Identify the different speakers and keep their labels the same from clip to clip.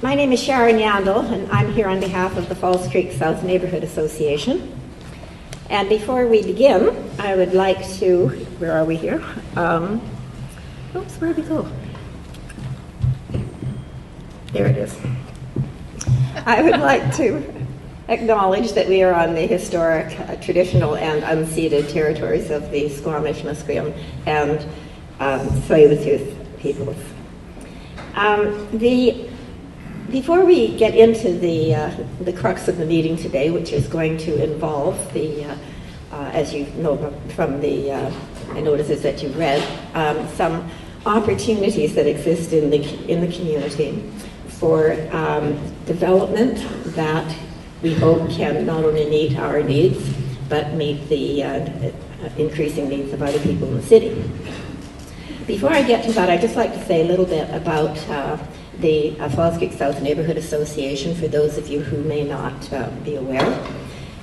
Speaker 1: My name is Sharon Yandel, and I'm here on behalf of the Falls Creek South Neighborhood Association. And before we begin, I would like to, where are we here? Oops, where'd we go? There it is. I would like to acknowledge that we are on the historic, traditional, and unceded territories of the Squamish, Musqueam, and Tsleil-Waututh peoples. Before we get into the crux of the meeting today, which is going to involve the, as you know from the notices that you've read, some opportunities that exist in the community for development that we hope can not only meet our needs, but meet the increasing needs of other people in the city. Before I get to that, I'd just like to say a little bit about the Falls Creek South Neighborhood Association, for those of you who may not be aware.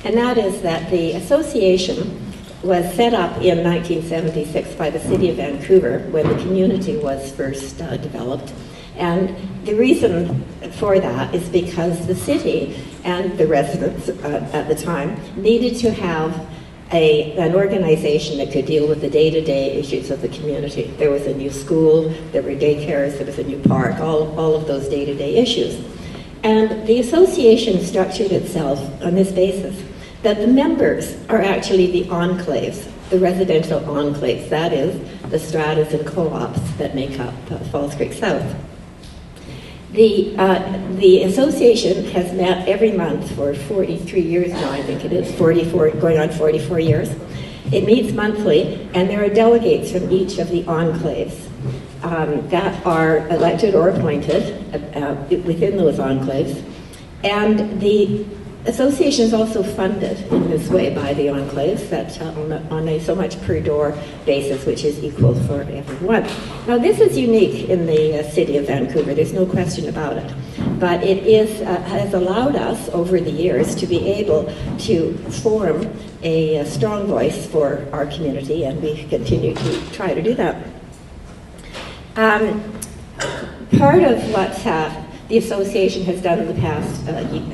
Speaker 1: And that is that the association was set up in 1976 by the City of Vancouver when the community was first developed. And the reason for that is because the city and the residents at the time needed to have an organization that could deal with the day-to-day issues of the community. There was a new school, there were daycares, there was a new park, all of those day-to-day issues. And the association structured itself on this basis, that the members are actually the enclaves, the residential enclaves, that is, the stratas and co-ops that make up Falls Creek South. The association has met every month for 43 years now, I think it is, 44, going on 44 years. It meets monthly, and there are delegates from each of the enclaves that are elected or appointed within those enclaves. And the association is also funded in this way by the enclaves, that on a so much per door basis, which is equal for everyone. Now, this is unique in the city of Vancouver, there's no question about it. But it has allowed us over the years to be able to form a strong voice for our community, and we continue to try to do that. Part of what the association has done in the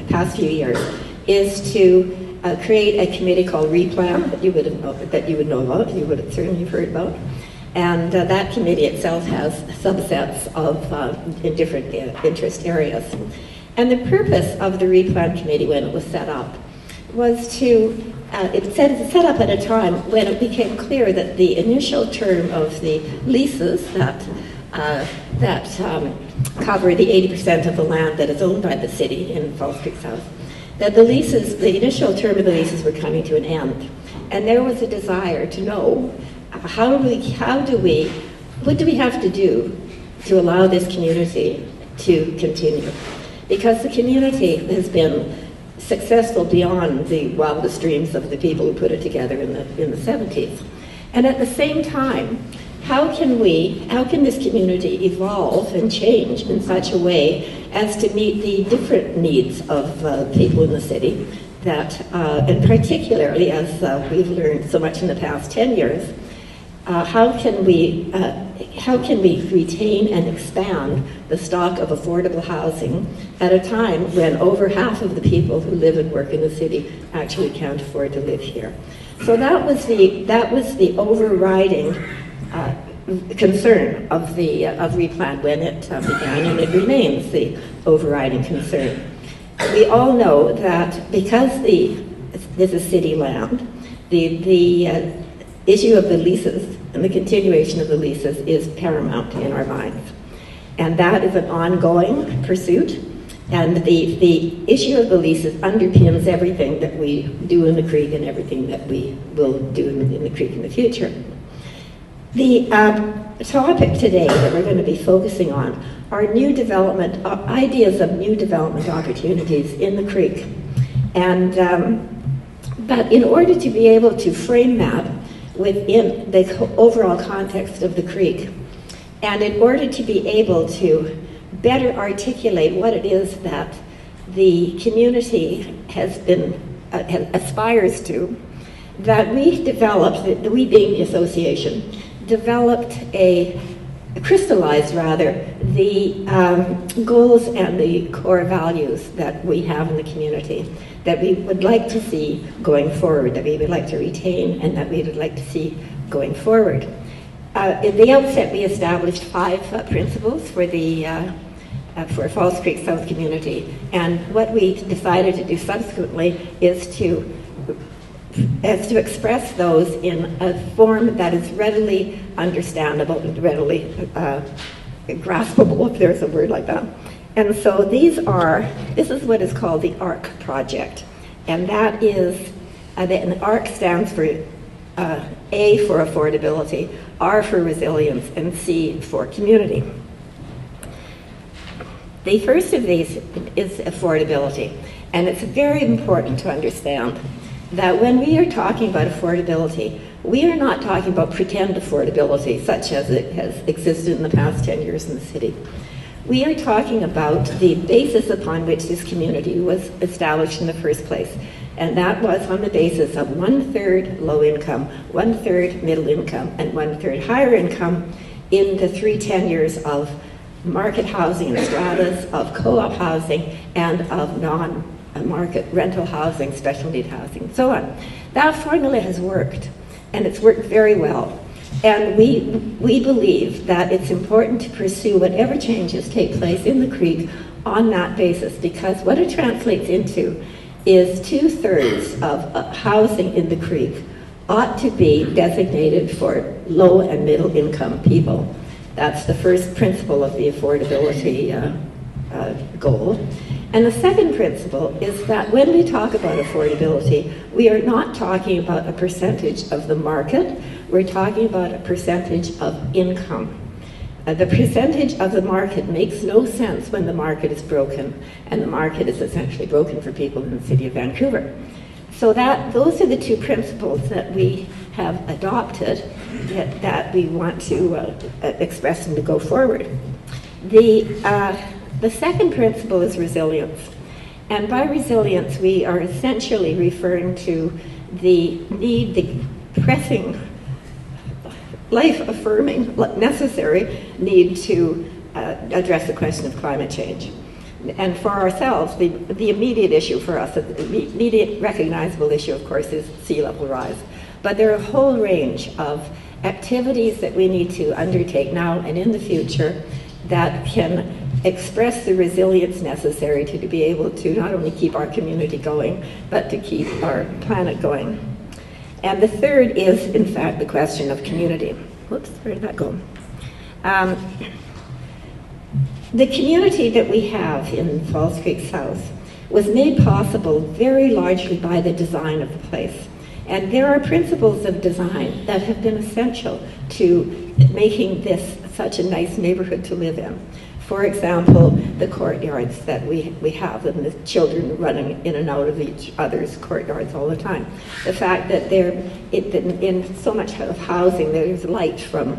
Speaker 1: past few years is to create a committee called RePlan that you would know about, you would have certainly heard about. And that committee itself has subsets of in different interest areas. And the purpose of the RePlan committee when it was set up was to, it set up at a time when it became clear that the initial term of the leases that cover the 80% of the land that is owned by the city in Falls Creek South, that the initial term of the leases were coming to an end. And there was a desire to know what do we have to do to allow this community to continue? Because the community has been successful beyond the wildest dreams of the people who put it together in the 70s. And at the same time, how can this community evolve and change in such a way as to meet the different needs of people in the city that, and particularly as we've learned so much in the past 10 years, how can we retain and expand the stock of affordable housing at a time when over half of the people who live and work in the city actually can't afford to live here? So that was the overriding concern of RePlan when it began, and it remains the overriding concern. We all know that because this is city land, the issue of the leases and the continuation of the leases is paramount in our minds. And that is an ongoing pursuit, and the issue of the leases underpins everything that we do in the creek and everything that we will do in the creek in the future. The topic today that we're going to be focusing on are new development, ideas of new development opportunities in the creek. And, but in order to be able to frame that within the overall context of the creek, and in order to be able to better articulate what it is that the community has been, aspires to, that we developed, we being the association, developed a crystallized rather the goals and the core values that we have in the community, that we would like to see going forward, that we would like to retain, and that we would like to see going forward. At the outset, we established 5 principles for the for Falls Creek South community, and what we decided to do subsequently is to express those in a form that is readily understandable and readily graspable, if there's a word like that. And so this is what is called the ARC project, and that is, the ARC stands for A for affordability, R for resilience, and C for community. The first of these is affordability, and it's very important to understand that when we are talking about affordability, we are not talking about pretend affordability, such as it has existed in the past 10 years in the city. We are talking about the basis upon which this community was established in the first place, and that was on the basis of 1/3 low income, 1/3 middle income, and 1/3 higher income in the 3 tenures of market housing and stratas, of co-op housing, and of non-market rental housing, special need housing, and so on. That formula has worked, and it's worked very well. And we believe that it's important to pursue whatever changes take place in the creek on that basis, because what it translates into is 2/3 of housing in the creek ought to be designated for low and middle income people. That's the first principle of the affordability goal. And the second principle is that when we talk about affordability, we are not talking about a percentage of the market, we're talking about a percentage of income. The percentage of the market makes no sense when the market is broken, and the market is essentially broken for people in the city of Vancouver. So those are the 2 principles that we have adopted that we want to express and to go forward. The second principle is resilience. And by resilience, we are essentially referring to the pressing, life-affirming, necessary need to address the question of climate change. And for ourselves, the immediate issue for us, the immediate recognizable issue, of course, is sea level rise. But there are a whole range of activities that we need to undertake now and in the future that can express the resilience necessary to be able to not only keep our community going, but to keep our planet going. And the third is, in fact, the question of community. Whoops, where did that go? The community that we have in Falls Creek South was made possible very largely by the design of the place. And there are principles of design that have been essential to making this such a nice neighborhood to live in. For example, the courtyards that we have, and the children running in and out of each other's courtyards all the time. The fact that in so much of housing, there's light from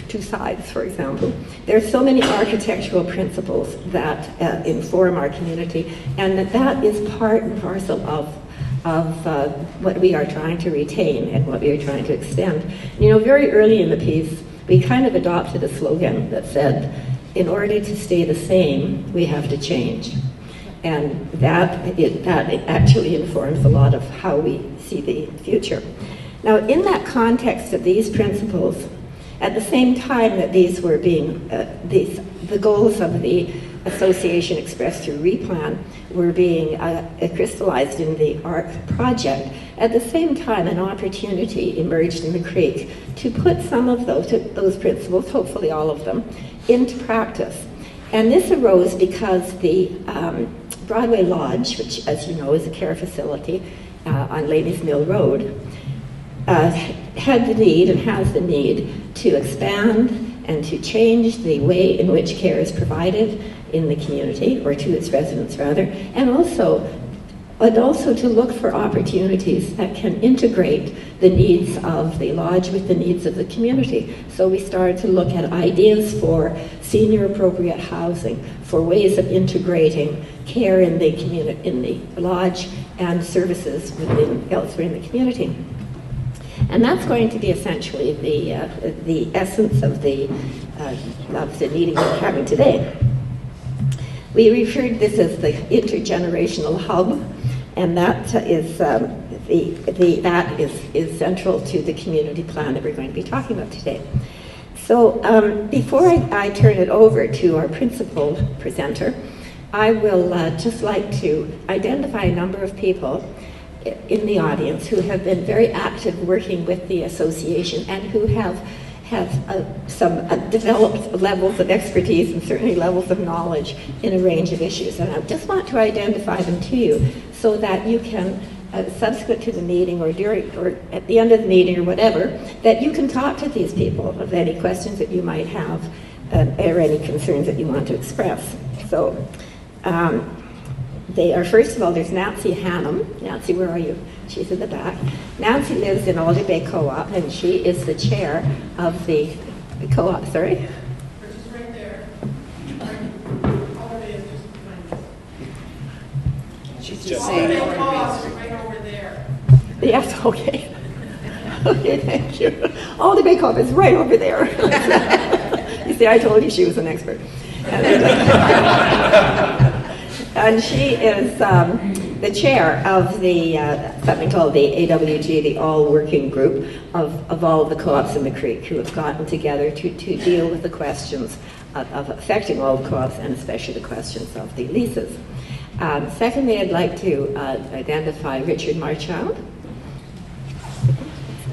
Speaker 1: 2 sides, for example. There are so many architectural principles that inform our community, and that is part and parcel of what we are trying to retain and what we are trying to extend. You know, very early in the piece, we kind of adopted a slogan that said, in order to stay the same, we have to change. And that actually informs a lot of how we see the future. Now, in that context of these principles, at the same time that these were being, the goals of the association expressed through RePlan were being crystallized in the ARC project, at the same time an opportunity emerged in the creek to put some of those principles, hopefully all of them, into practice. And this arose because the Broadway Lodge, which as you know is a care facility on Ladies Mill Road, had the need and has the need to expand and to change the way in which care is provided in the community, or to its residents rather, and also to look for opportunities that can integrate the needs of the lodge with the needs of the community. So we started to look at ideas for senior appropriate housing, for ways of integrating care in the community, in the lodge, and services elsewhere in the community. And that's going to be essentially the essence of the of the meeting we're having today. We referred this as the intergenerational hub, and that is is central to the community plan that we're going to be talking about today. So before I turn it over to our principal presenter, I will just like to identify a number of people in the audience who have been very active working with the association and who have some developed levels of expertise and certainly levels of knowledge in a range of issues. And I just want to identify them to you so that you can, subsequent to the meeting or during or at the end of the meeting or whatever, that you can talk to these people of any questions that you might have or any concerns that you want to express. So they are, first of all, there's Nancy Hannum. Nancy, where are you? She's in the back. Nancy lives in Alder Bay Co-op, and she is the chair of the co-op, sorry?
Speaker 2: Which is right there. Alder Bay is just behind us.
Speaker 3: She's just
Speaker 2: Alder Bay
Speaker 3: saying.
Speaker 2: Co-op is right over there.
Speaker 1: Yes, okay. Okay, thank you. Alder Bay Co-op is right over there. You see, I told you she was an expert. And she is the chair of the something called the AWG, the All Working Group of all of the co-ops in the Creek, who have gotten together to deal with the questions of affecting all the co-ops, and especially the questions of the leases. Secondly, I'd like to identify Richard Marchand.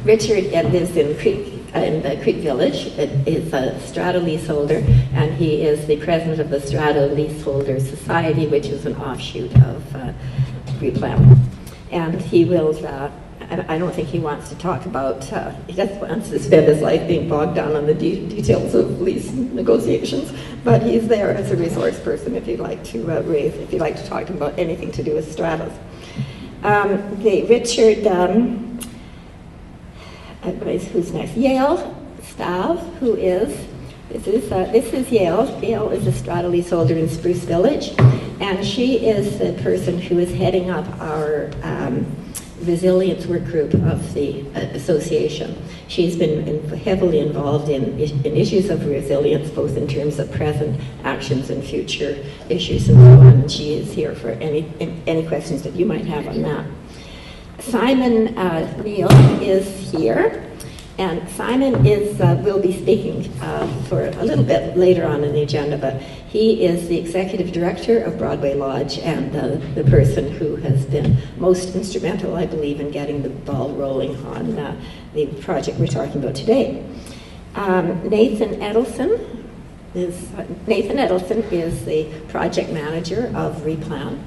Speaker 1: Richard lives in the Creek Village. It is a strata leaseholder, and he is the president of the Strata Leaseholders Society, which is an offshoot of RePlan. And he will, I don't think he wants to talk about, he doesn't want to spend his life being bogged down on the details of lease negotiations, but he's there as a resource person if you'd like to if you'd like to talk to him about anything to do with stratas. Richard, who's next? Yale Stav, who is, this is Yale. Yale is a strata leaseholder in Spruce Village, and she is the person who is heading up our resilience work group of the association. She's been heavily involved in issues of resilience, both in terms of present actions and future issues and so on. And she is here for any questions that you might have on that. Simon Neal is here, and Simon will be speaking for a little bit later on in the agenda, but he is the executive director of Broadway Lodge and the person who has been most instrumental, I believe, in getting the ball rolling on the project we're talking about today. Nathan Edelson is the project manager of RePlan.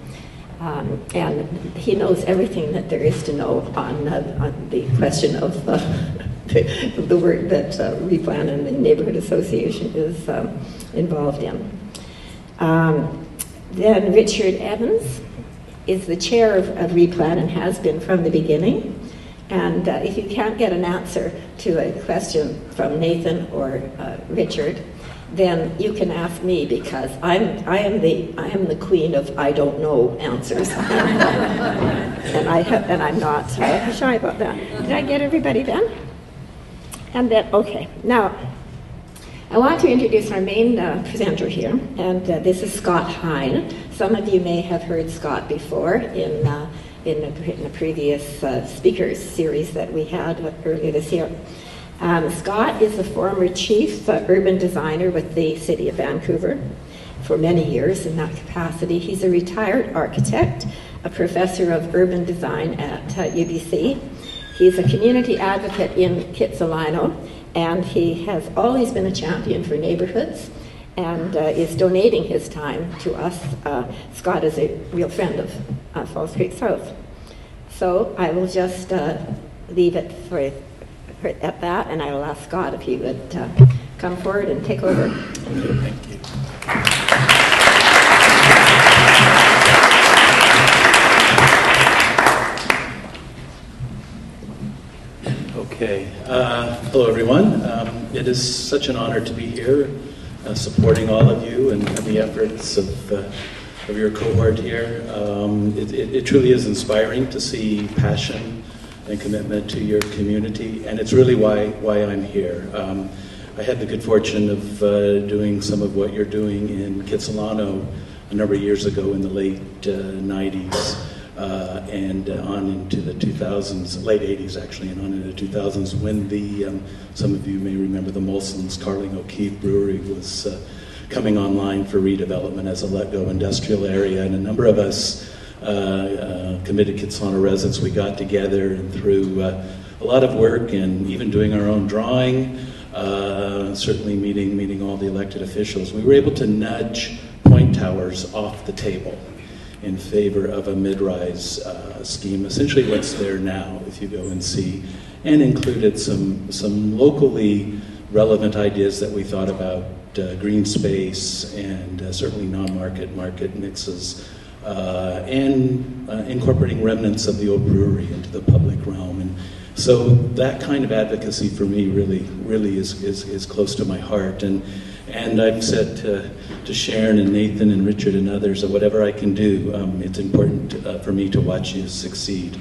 Speaker 1: And he knows everything that there is to know on the question of the work that RePlan and the Neighborhood Association is involved in. Then Richard Evans is the chair of RePlan and has been from the beginning. And if you can't get an answer to a question from Nathan or Richard, then you can ask me, because I am the queen of I don't know answers, and I'm not shy about that. Did I get everybody then? And then okay. Now I want to introduce our main presenter here, and this is Scott Hine. Some of you may have heard Scott before in a previous speakers series that we had earlier this year. Scott is a former chief urban designer with the City of Vancouver for many years in that capacity. He's a retired architect, a professor of urban design at UBC. He's a community advocate in Kitsilano, and he has always been a champion for neighborhoods and is donating his time to us. Scott is a real friend of Falls Creek South. So I will just leave it at that, and I will ask Scott if he would come forward and take over.
Speaker 3: Thank you. Thank you. Okay. Hello, everyone. It is such an honor to be here, supporting all of you and the efforts of your cohort here. It truly is inspiring to see passion and commitment to your community, and it's really why I'm here. I had the good fortune of doing some of what you're doing in Kitsilano a number of years ago in the late 90s and on into the 2000s, late 80s actually, and on into the 2000s when some of you may remember the Molson's Carling O'Keefe Brewery was coming online for redevelopment as a let-go industrial area, and a number of us committed Kitsilano residents, we got together and through a lot of work and even doing our own drawing, certainly meeting all the elected officials, we were able to nudge point towers off the table in favor of a mid-rise scheme, essentially what's there now if you go and see, and included some locally relevant ideas that we thought about green space and certainly market mixes, and incorporating remnants of the old brewery into the public realm. And so that kind of advocacy for me really is close to my heart. And I've said to Sharon and Nathan and Richard and others that whatever I can do, it's important for me to watch you succeed.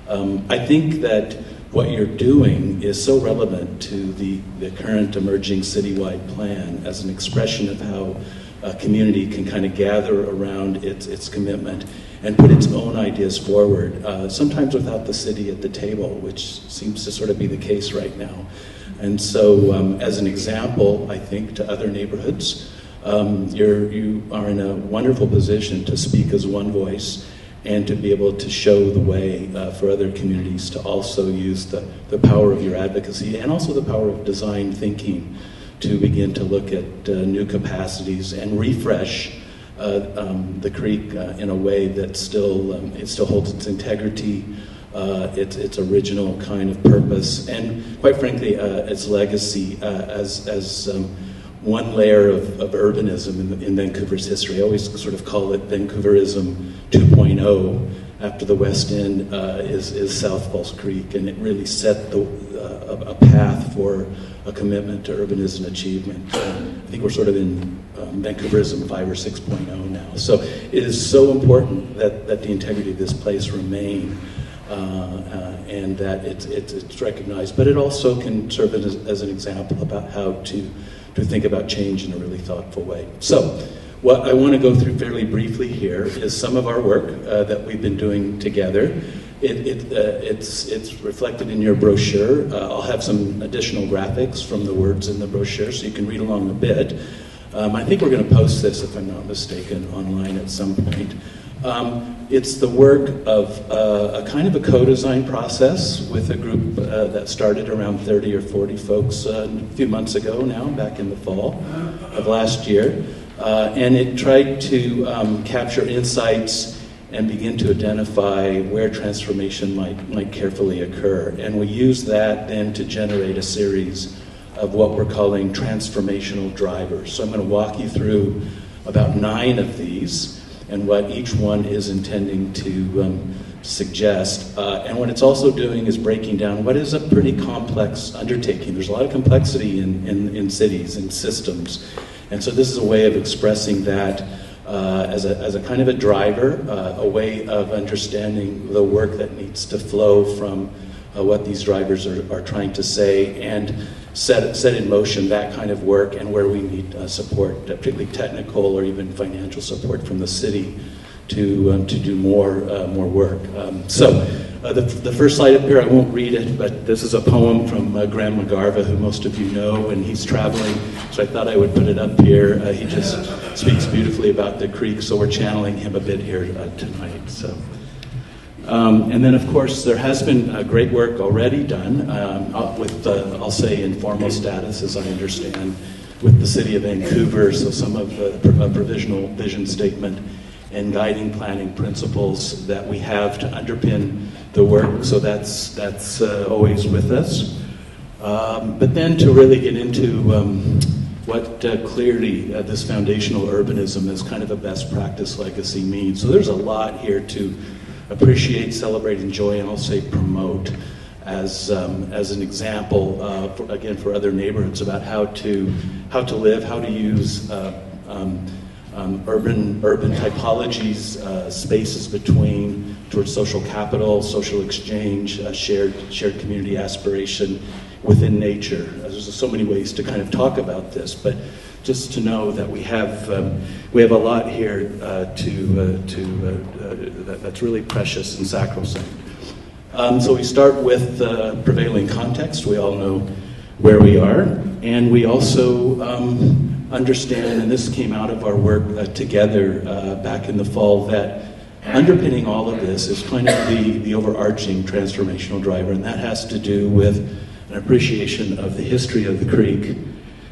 Speaker 3: I think that what you're doing is so relevant to the current emerging citywide plan as an expression of how a community can kind of gather around its commitment and put its own ideas forward, sometimes without the city at the table, which seems to sort of be the case right now. And so as an example, I think, to other neighborhoods, you are in a wonderful position to speak as one voice and to be able to show the way for other communities to also use the power of your advocacy and also the power of design thinking to begin to look at new capacities and refresh the creek in a way that it still holds its integrity, its original kind of purpose, and quite frankly, its legacy as one layer of urbanism in Vancouver's history. I always sort of call it Vancouverism 2.0. After the West End is South Falls Creek, and it really set a path for a commitment to urbanism achievement. I think we're sort of in Vancouverism 5 or 6.0 now. So it is so important that the integrity of this place remain and that it's recognized, but it also can serve as an example about how to think about change in a really thoughtful way. So what I want to go through fairly briefly here is some of our work that we've been doing together. It's reflected in your brochure. I'll have some additional graphics from the words in the brochure so you can read along a bit. I think we're going to post this, if I'm not mistaken, online at some point. It's the work of a kind of a co-design process with a group that started around 30 or 40 folks a few months ago now, back in the fall of last year. And it tried to capture insights and begin to identify where transformation might carefully occur. And we use that then to generate a series of what we're calling transformational drivers. So I'm going to walk you through about 9 of these and what each one is intending to suggest. And what it's also doing is breaking down what is a pretty complex undertaking. There's a lot of complexity in cities and systems. And so this is a way of expressing that as a kind of a driver, a way of understanding the work that needs to flow from what these drivers are trying to say, and set in motion that kind of work, and where we need support, particularly technical or even financial support from the city to do more work. So the first slide up here, I won't read it, but this is a poem from Graham McGarva, who most of you know, and he's traveling, so I thought I would put it up here. He just speaks beautifully about the creek, so we're channeling him a bit here tonight. So. And then, of course, there has been great work already done with, I'll say, informal status, as I understand, with the City of Vancouver, so some of the provisional vision statement and guiding planning principles that we have to underpin the work, so that's always with us. But then to really get into what clearly this foundational urbanism as kind of a best practice legacy means. So there's a lot here to appreciate, celebrate, enjoy, and I'll say promote as an example, for other neighborhoods about how to live, how to use urban typologies, spaces towards social capital, social exchange, shared community aspiration, within nature. There's so many ways to kind of talk about this, but just to know that we have a lot here that's really precious and sacrosanct. So we start with the prevailing context. We all know where we are, and we also understand, and this came out of our work together back in the fall, that underpinning all of this is kind of the overarching transformational driver, and that has to do with an appreciation of the history of the creek.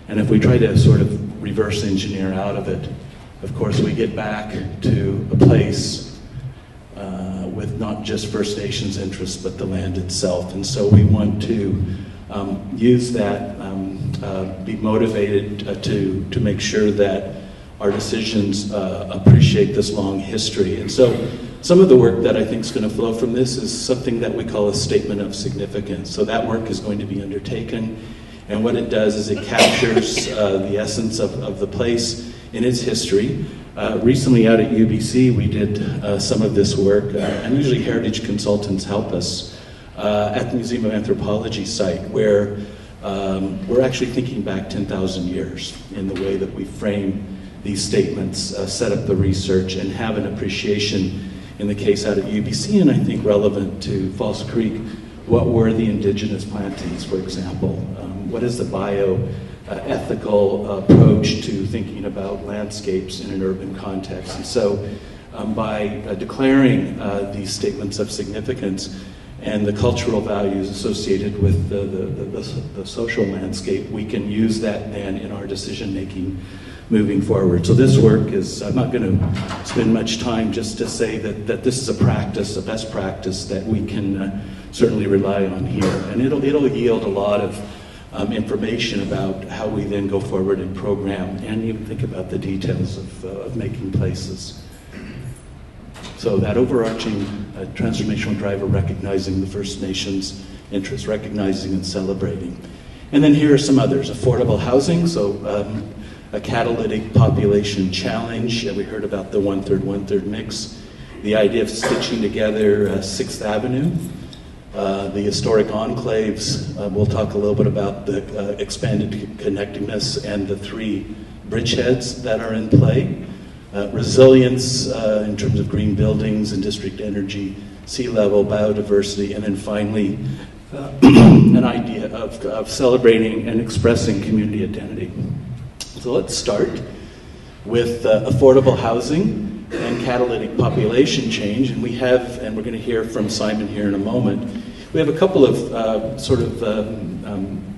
Speaker 3: And if we try to sort of reverse engineer out of it, of course we get back to a place with not just First Nations interests, but the land itself. And so we want to use that, be motivated to make sure that our decisions appreciate this long history. And so some of the work that I think is going to flow from this is something that we call a statement of significance. So that work is going to be undertaken, and what it does is it captures the essence of the place in its history. Recently out at UBC, we did some of this work, and usually heritage consultants help us at the Museum of Anthropology site, where we're actually thinking back 10,000 years in the way that we frame these statements, set up the research, and have an appreciation, in the case out at UBC, and I think relevant to False Creek, what were the indigenous plantings, for example? What is the bioethical approach to thinking about landscapes in an urban context? And so by declaring these statements of significance and the cultural values associated with the social landscape, we can use that then in our decision-making moving forward. So this work is, I'm not going to spend much time just to say that this is a practice, a best practice that we can certainly rely on here. And it'll yield a lot of information about how we then go forward and program and even think about the details of making places. So that overarching transformational driver, recognizing the First Nations interests, recognizing and celebrating. And then here are some others. Affordable housing, so a catalytic population challenge. We heard about the one-third mix. The idea of stitching together 6th Avenue. The historic enclaves, we'll talk a little bit about the expanded connectedness and the 3 bridgeheads that are in play. Resilience in terms of green buildings and district energy, sea level, biodiversity, and then finally an idea of celebrating and expressing community identity. So let's start with affordable housing and catalytic population change, and we're going to hear from Simon here in a moment. We have a couple of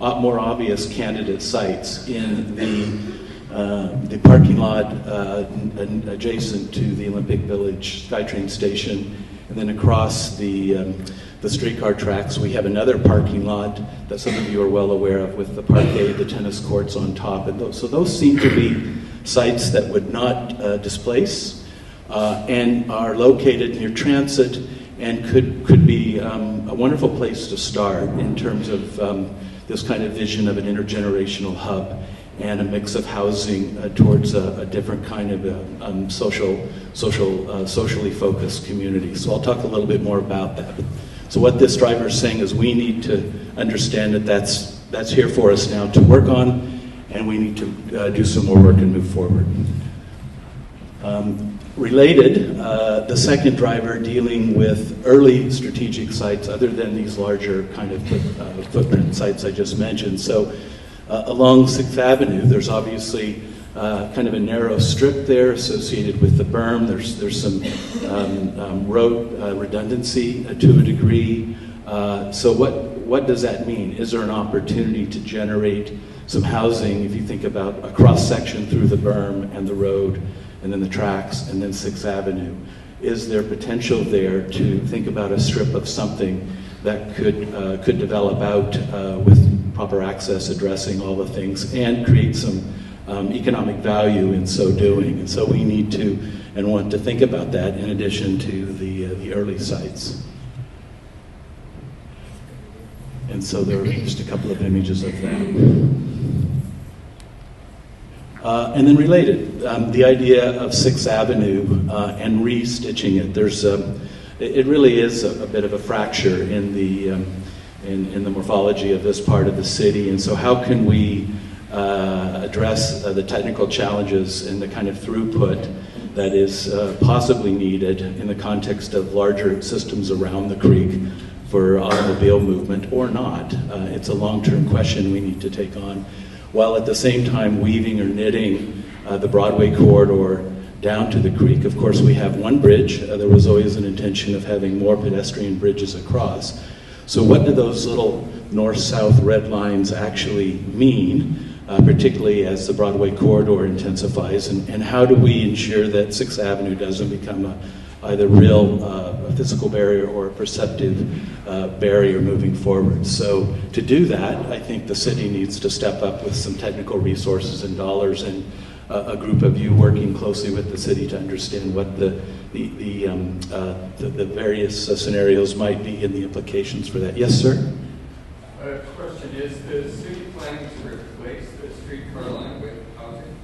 Speaker 3: more obvious candidate sites in the parking lot adjacent to the Olympic Village SkyTrain station, and then across the streetcar tracks we have another parking lot that some of you are well aware of, with the parquet, the tennis courts on top, and those seem to be sites that would not displace and are located near transit and could be a wonderful place to start in terms of this kind of vision of an intergenerational hub and a mix of housing towards a different kind of socially focused community. So I'll talk a little bit more about that. So what this driver is saying is we need to understand that that's here for us now to work on, and we need to do some more work and move forward. Related, the second driver dealing with early strategic sites other than these larger kind of footprint sites I just mentioned. So along 6th Avenue, there's obviously kind of a narrow strip there associated with the berm. There's some road redundancy to a degree. So what does that mean? Is there an opportunity to generate some housing if you think about a cross-section through the berm and the road and then the tracks and then 6th Avenue? Is there potential there to think about a strip of something that could develop out with proper access, addressing all the things, and create some economic value in so doing? And so we need to and want to think about that in addition to the early sites. And so there are just a couple of images of that. And then related, the idea of 6th Avenue and re-stitching it. It really is a bit of a fracture in the in the morphology of this part of the city. And so how can we address the technical challenges and the kind of throughput that is possibly needed in the context of larger systems around the creek for automobile movement or not? It's a long-term question we need to take on, while at the same time weaving or knitting the Broadway corridor down to the creek. Of course, we have one bridge. There was always an intention of having more pedestrian bridges across. So what do those little north-south red lines actually mean, particularly as the Broadway corridor intensifies, and how do we ensure that 6th Avenue doesn't become either real a physical barrier or a perceptive barrier moving forward? So to do that, I think the city needs to step up with some technical resources and dollars, and a group of you working closely with the city to understand what the various scenarios might be and the implications for that. Yes, sir?
Speaker 4: Question, is the city planning to replace the streetcar line with housing?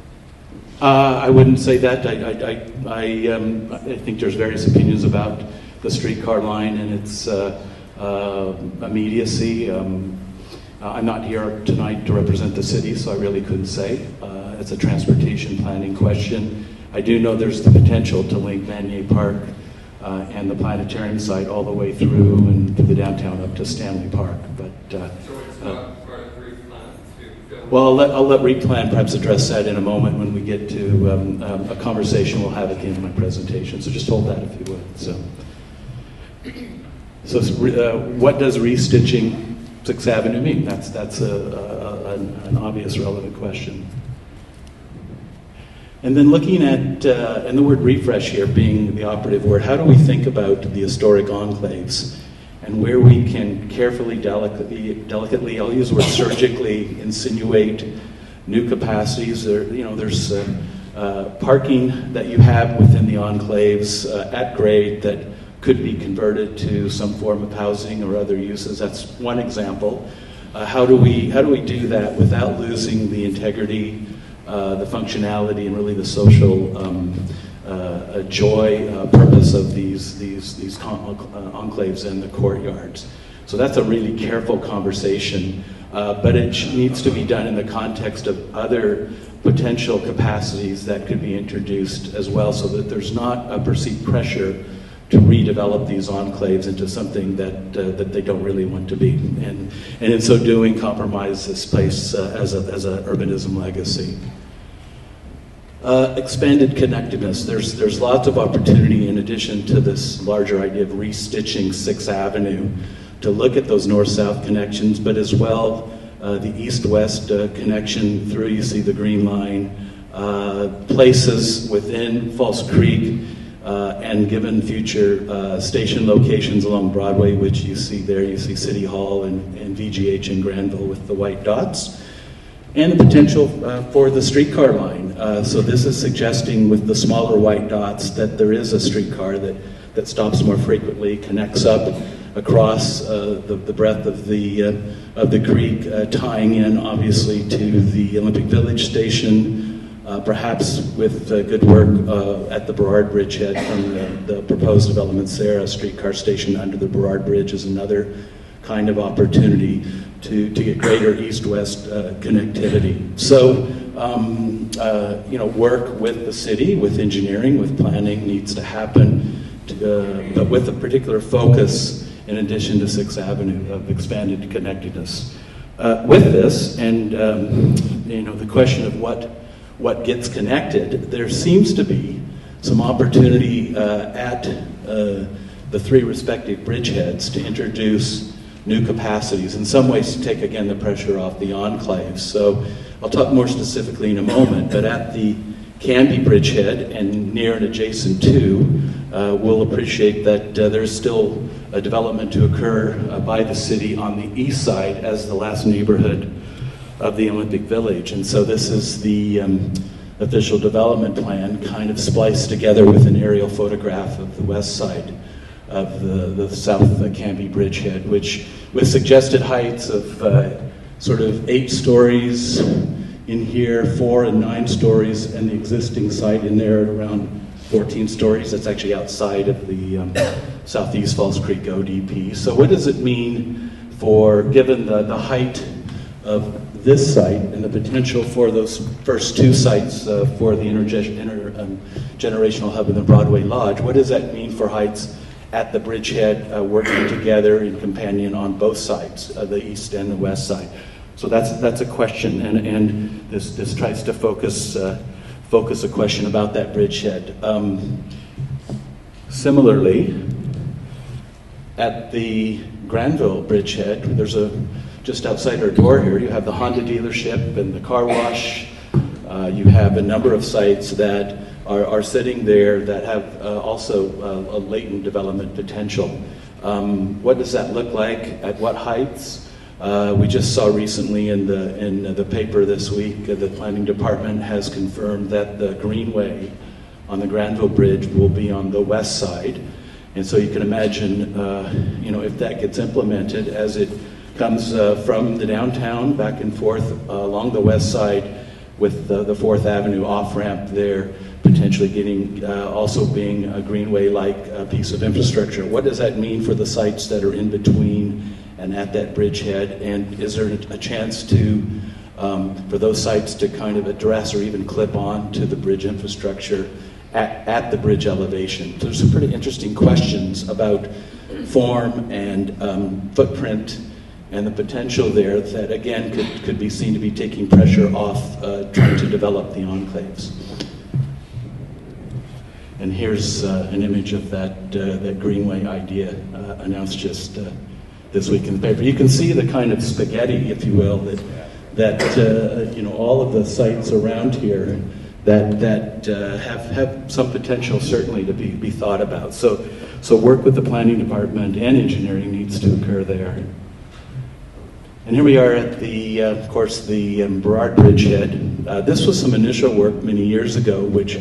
Speaker 3: I wouldn't say that. I think there's various opinions about the streetcar line and its immediacy. I'm not here tonight to represent the city, so I really couldn't say. It's a transportation planning question. I do know there's the potential to link Vanier Park and the planetarium site all the way through and to the downtown up to Stanley Park. But
Speaker 4: so it's not part of RePlan to build?
Speaker 3: well, I'll let RePlan perhaps address that in a moment when we get to a conversation we'll have at the end of my presentation. So just hold that if you would. So what does restitching 6th Avenue mean? That's an obvious relevant question. And then looking at, and the word refresh here being the operative word, how do we think about the historic enclaves and where we can carefully, delicately, I'll use the word surgically, insinuate new capacities? There's parking that you have within the enclaves at grade that could be converted to some form of housing or other uses. That's one example. How do we do that without losing the integrity, the functionality, and really the social joy, purpose of these enclaves and the courtyards? So that's a really careful conversation, but it needs to be done in the context of other potential capacities that could be introduced as well, so that there's not a perceived pressure to redevelop these enclaves into something that they don't really want to be, and in so doing compromise this place as a urbanism legacy. Expanded connectedness. There's lots of opportunity in addition to this larger idea of restitching 6th Avenue to look at those north-south connections, but as well the east-west connection through, you see the green line, places within False Creek, and given future station locations along Broadway, which you see there, you see City Hall and VGH in Granville with the white dots, and the potential for the streetcar line. So this is suggesting with the smaller white dots that there is a streetcar that stops more frequently, connects up across the breadth of the creek, tying in obviously to the Olympic Village station, perhaps with good work at the Burrard Bridgehead from the proposed developments there. A streetcar station under the Burrard Bridge is another kind of opportunity to get greater east-west connectivity. So, work with the city, with engineering, with planning needs to happen, but with a particular focus in addition to 6th Avenue of expanded connectedness. With this, and the question of what gets connected, there seems to be some opportunity at the three respective bridgeheads to introduce new capacities, in some ways to take again the pressure off the enclaves. So I'll talk more specifically in a moment, but at the Canby bridgehead and near and adjacent to, we'll appreciate that there's still a development to occur by the city on the east side as the last neighborhood of the Olympic Village. And so this is the official development plan kind of spliced together with an aerial photograph of the west side of the South Canby bridgehead, which with suggested heights of sort of 8 stories in here, 4 and 9 stories, and the existing site in there at around 14 stories. That's actually outside of the Southeast Falls Creek ODP. So what does it mean for, given the height of this site and the potential for those first two sites for the intergenerational hub in the Broadway Lodge, what does that mean for heights at the bridgehead working together in companion on both sides, the east and the west side? So that's a question, and this tries to focus a question about that bridgehead. Similarly, at the Granville bridgehead, there's just outside our door here, you have the Honda dealership and the car wash. You have a number of sites that are sitting there that have also a latent development potential. What does that look like? At what heights? We just saw recently in the paper this week, the planning department has confirmed that the greenway on the Granville Bridge will be on the west side. And so you can imagine, if that gets implemented as it comes from the downtown back and forth along the west side with the 4th Avenue off-ramp there, potentially getting, also being a greenway-like piece of infrastructure. What does that mean for the sites that are in between and at that bridgehead? And is there a chance to, for those sites to kind of address or even clip on to the bridge infrastructure at the bridge elevation? There's some pretty interesting questions about form and footprint and the potential there that, again, could be seen to be taking pressure off trying to develop the enclaves. And here's an image of that greenway idea announced just this week in the paper. You can see the kind of spaghetti, if you will, that all of the sites around here that have some potential certainly to be thought about. So work with the planning department and engineering needs to occur there. And here we are at the, of course, the Burrard Bridgehead. This was some initial work many years ago, which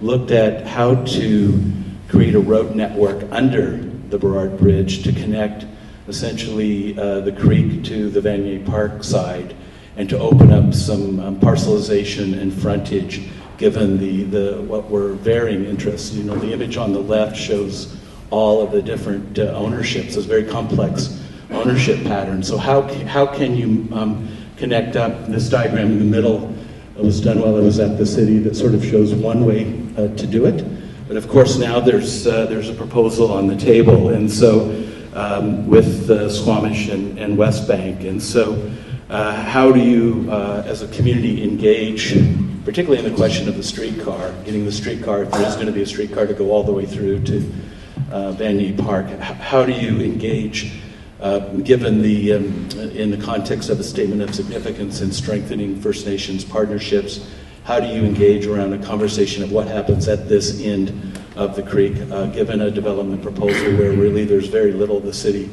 Speaker 3: looked at how to create a road network under the Burrard Bridge to connect essentially the creek to the Vanier Park side, and to open up some parcelization and frontage given what were varying interests. The image on the left shows all of the different ownerships. It's a very complex ownership pattern. So how can you connect up? This diagram in the middle was done while I was at the city that sort of shows one way to do it. But of course now there's a proposal on the table, and so with Squamish and West Bank. And so how do you, as a community, engage, particularly in the question of the streetcar, getting the streetcar, if there is going to be a streetcar, to go all the way through to Vanier Park? How do you engage, given in the context of a statement of significance in strengthening First Nations partnerships, how do you engage around a conversation of what happens at this end of the creek, given a development proposal where really there's very little the city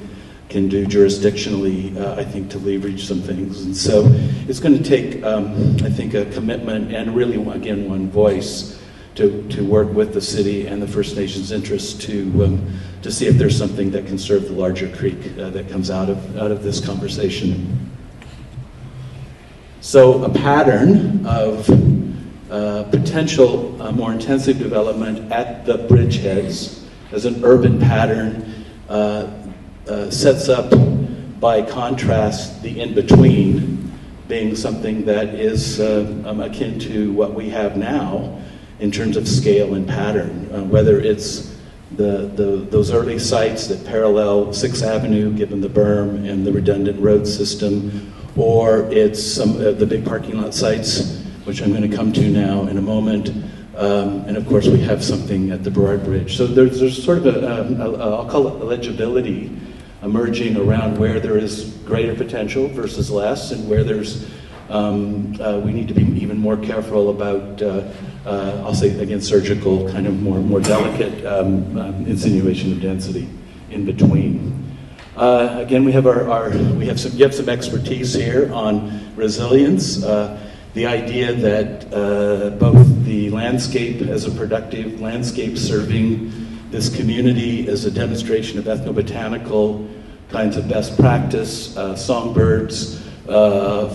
Speaker 3: can do jurisdictionally, I think, to leverage some things. And so it's going to take, I think, a commitment and really, again, one voice to work with the city and the First Nations interests to see if there's something that can serve the larger creek that comes out of this conversation. So a pattern of potential more intensive development at the bridgeheads as an urban pattern sets up, by contrast, the in-between being something that is akin to what we have now in terms of scale and pattern, whether it's those early sites that parallel 6th Avenue, given the berm and the redundant road system, or it's some of the big parking lot sites, which I'm going to come to now in a moment. And of course, we have something at the Burrard Bridge. So there's sort of I'll call it eligibility emerging around where there is greater potential versus less, and where there's we need to be even more careful about, I'll say again, surgical, kind of more delicate insinuation of density in between. Again, we have you have some expertise here on resilience. The idea that both the landscape as a productive landscape serving this community as a demonstration of ethnobotanical kinds of best practice, songbirds,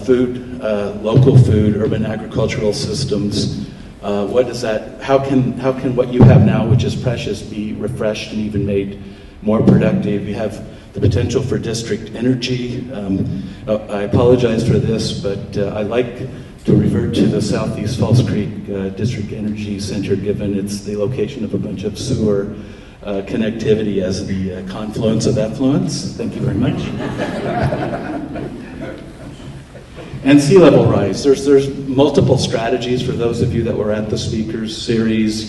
Speaker 3: food, local food, urban agricultural systems. What is that? How can what you have now, which is precious, be refreshed and even made more productive. You have the potential for district energy. I apologize for this, but I like to refer to the Southeast Falls Creek District Energy Center, given it's the location of a bunch of sewer connectivity as the confluence of effluents. Thank you very much. And sea level rise. There's multiple strategies for those of you that were at the speakers series.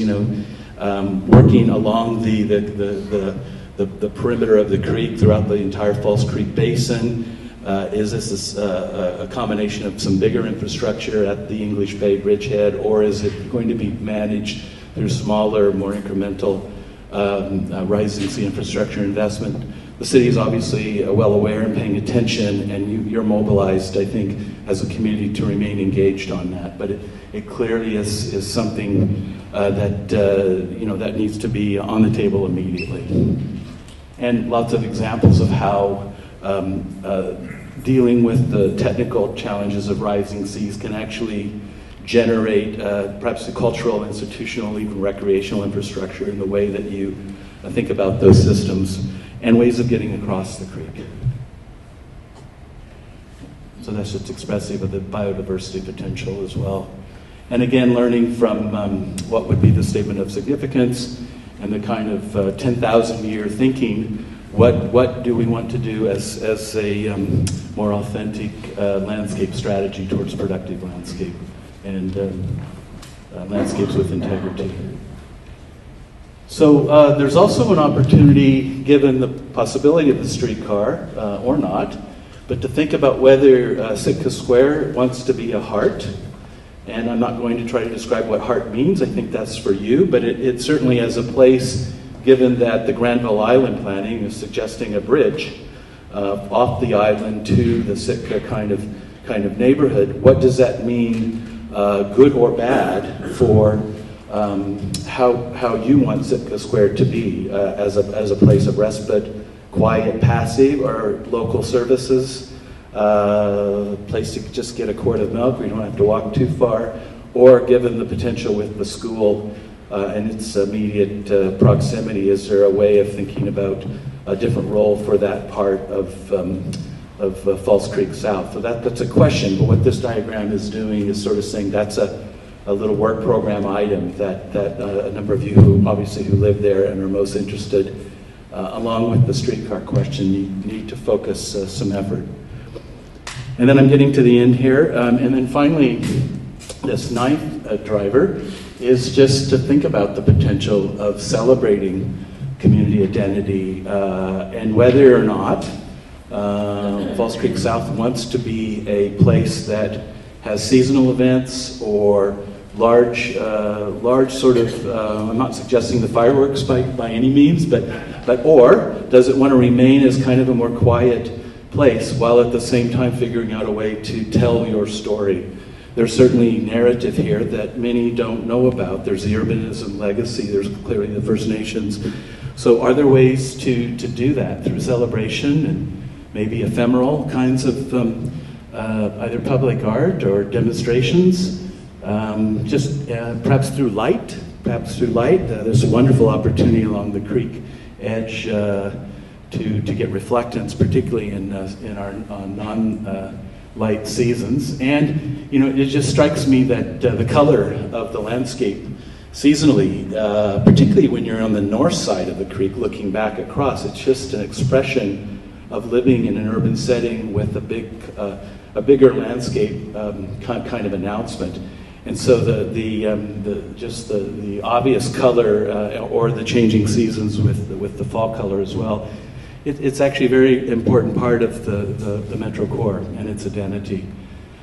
Speaker 3: Working along the perimeter of the creek throughout the entire Falls Creek Basin. Is this a combination of some bigger infrastructure at the English Bay Bridgehead, or is it going to be managed through smaller, more incremental rising sea infrastructure investment? The city is obviously well aware and paying attention, and you're mobilized, I think, as a community to remain engaged on that. But it clearly is something that needs to be on the table immediately. And lots of examples of how dealing with the technical challenges of rising seas can actually generate perhaps the cultural, institutional, even recreational infrastructure in the way that you think about those systems and ways of getting across the creek. So that's just expressive of the biodiversity potential as well. And again, learning from what would be the statement of significance and the kind of 10,000-year thinking. What do we want to do as a more authentic landscape strategy towards productive landscape and landscapes with integrity? So there's also an opportunity, given the possibility of the streetcar or not, but to think about whether Sitka Square wants to be a heart. And I'm not going to try to describe what heart means. I think that's for you, but it certainly as a place, given that the Granville Island planning is suggesting a bridge off the island to the Sitka kind of neighborhood. What does that mean, good or bad, for how you want Sitka Square to be as a place of respite, quiet, passive, or local services? Place to just get a quart of milk, we don't have to walk too far, or given the potential with the school and its immediate proximity, is there a way of thinking about a different role for that part of Falls Creek South? So that's a question, but what this diagram is doing is sort of saying that's a little work program item that a number of you who live there and are most interested, along with the streetcar question, need to focus some effort. And then I'm getting to the end here. And then finally, this ninth driver is just to think about the potential of celebrating community identity and whether or not Falls Creek South wants to be a place that has seasonal events or large sort of, I'm not suggesting the fireworks by any means, but or does it want to remain as kind of a more quiet place while at the same time figuring out a way to tell your story? There's certainly narrative here that many don't know about. There's the urbanism legacy, there's clearly the First Nations. So are there ways to do that through celebration and maybe ephemeral kinds of either public art or demonstrations? Perhaps through light. There's a wonderful opportunity along the creek edge to get reflectance, particularly in our non-light seasons. And it just strikes me that the color of the landscape seasonally, particularly when you're on the north side of the creek looking back across, it's just an expression of living in an urban setting with a bigger landscape kind of announcement. And so the obvious color or the changing seasons with the fall color as well, it's actually a very important part of the Metro Core and its identity.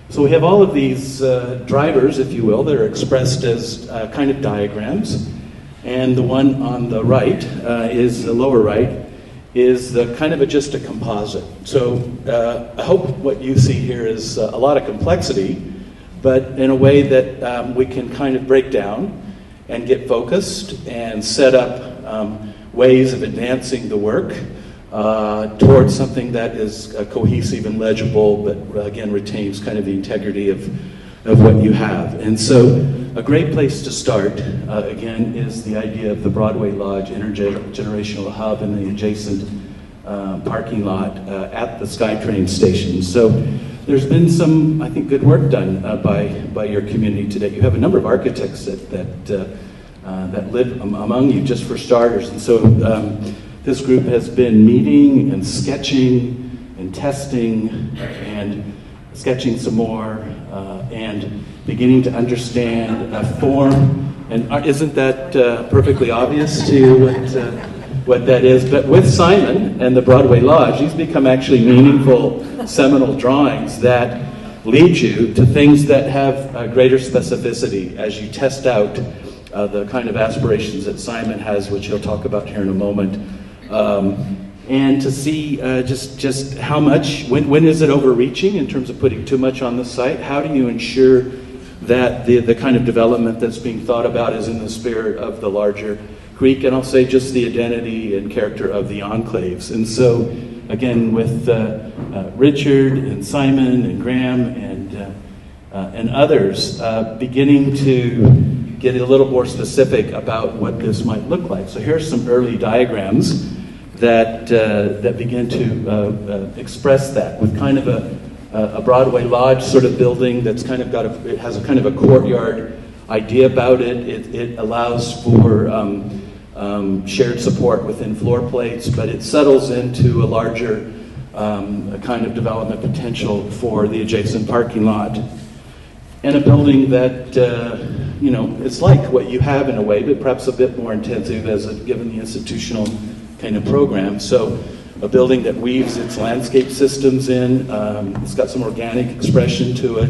Speaker 3: So we have all of these drivers, if you will, that are expressed as kind of diagrams. And the one on the right, is the lower right, is the kind of just a composite. So I hope what you see here is a lot of complexity, but in a way that we can kind of break down and get focused and set up ways of advancing the work towards something that is cohesive and legible, but again retains kind of the integrity of of what you have. And so a great place to start, again, is the idea of the Broadway Lodge intergenerational hub and the adjacent parking lot at the SkyTrain station. So there's been some, I think, good work done by your community today. You have a number of architects that live among you, just for starters. And so this group has been meeting and sketching and testing and sketching some more and beginning to understand form. And isn't that perfectly obvious to you what that is? But with Simon and the Broadway Lodge, these become actually meaningful seminal drawings that lead you to things that have greater specificity as you test out the kind of aspirations that Simon has, which he'll talk about here in a moment. And to see just how much, when is it overreaching in terms of putting too much on the site? How do you ensure that the kind of development that's being thought about is in the spirit of the larger Creek, and I'll say just the identity and character of the enclaves. And so, again, with Richard and Simon and Graham and others, beginning to get a little more specific about what this might look like. So here's some early diagrams that begin to express that, with kind of a Broadway Lodge sort of building that's kind of it has a kind of a courtyard idea about it. It allows for shared support within floor plates, but it settles into a larger kind of development potential for the adjacent parking lot. And a building that, it's like what you have in a way, but perhaps a bit more intensive given the institutional kind of program. So a building that weaves its landscape systems in, it's got some organic expression to it.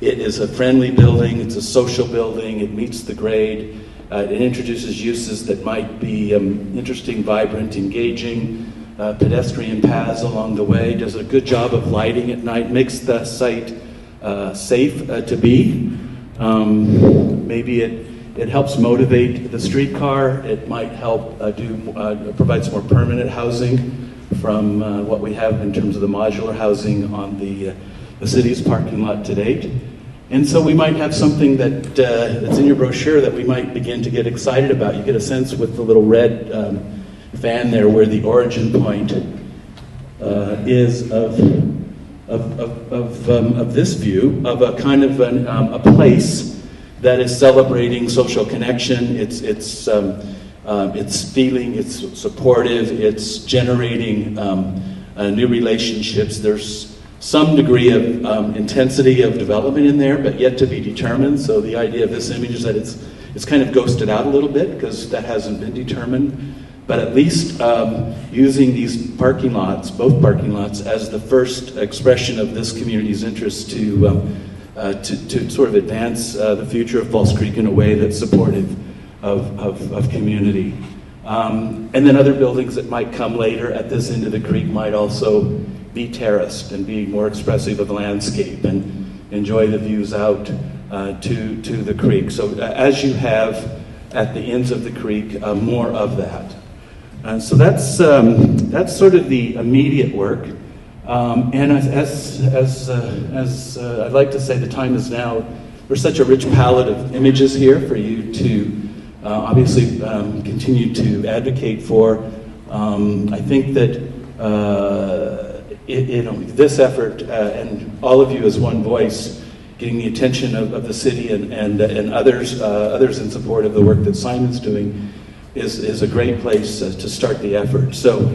Speaker 3: It is a friendly building, it's a social building, it meets the grade. It introduces uses that might be interesting, vibrant, engaging, pedestrian paths along the way, does a good job of lighting at night, makes the site safe to be. Maybe it helps motivate the streetcar. It might help provide some more permanent housing from what we have in terms of the modular housing on the city's parking lot to date. And so we might have something that's in your brochure that we might begin to get excited about. You get a sense with the little red fan there where the origin point is of this view of a kind of a place that is celebrating social connection. It's feeling, it's supportive, it's generating new relationships. There's some degree of intensity of development in there, but yet to be determined. So the idea of this image is that it's kind of ghosted out a little bit because that hasn't been determined. But at least using these parking lots, both parking lots, as the first expression of this community's interest to sort of advance the future of False Creek in a way that's supportive of community. And then other buildings that might come later at this end of the creek might also be terraced and be more expressive of the landscape and enjoy the views out to the creek. So as you have at the ends of the creek, more of that. So that's sort of the immediate work. And as I'd like to say, the time is now. There's such a rich palette of images here for you to obviously continue to advocate for. I think that this effort and all of you as one voice, getting the attention of the city and others in support of the work that Simon's doing, is a great place to start the effort. So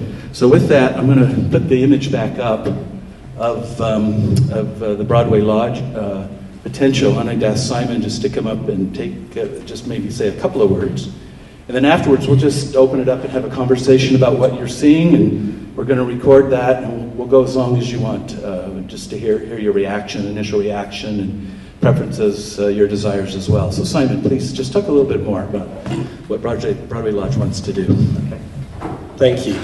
Speaker 3: with that, I'm going to put the image back up of the Broadway Lodge potential, and I'd ask Simon just to come up and just maybe say a couple of words. And then afterwards, we'll just open it up and have a conversation about what you're seeing, and we're going to record that, and we'll go as long as you want, just to hear your initial reaction, and preferences, your desires as well. So Simon, please just talk a little bit more about what Broadway Lodge wants to do. Okay.
Speaker 5: Thank you.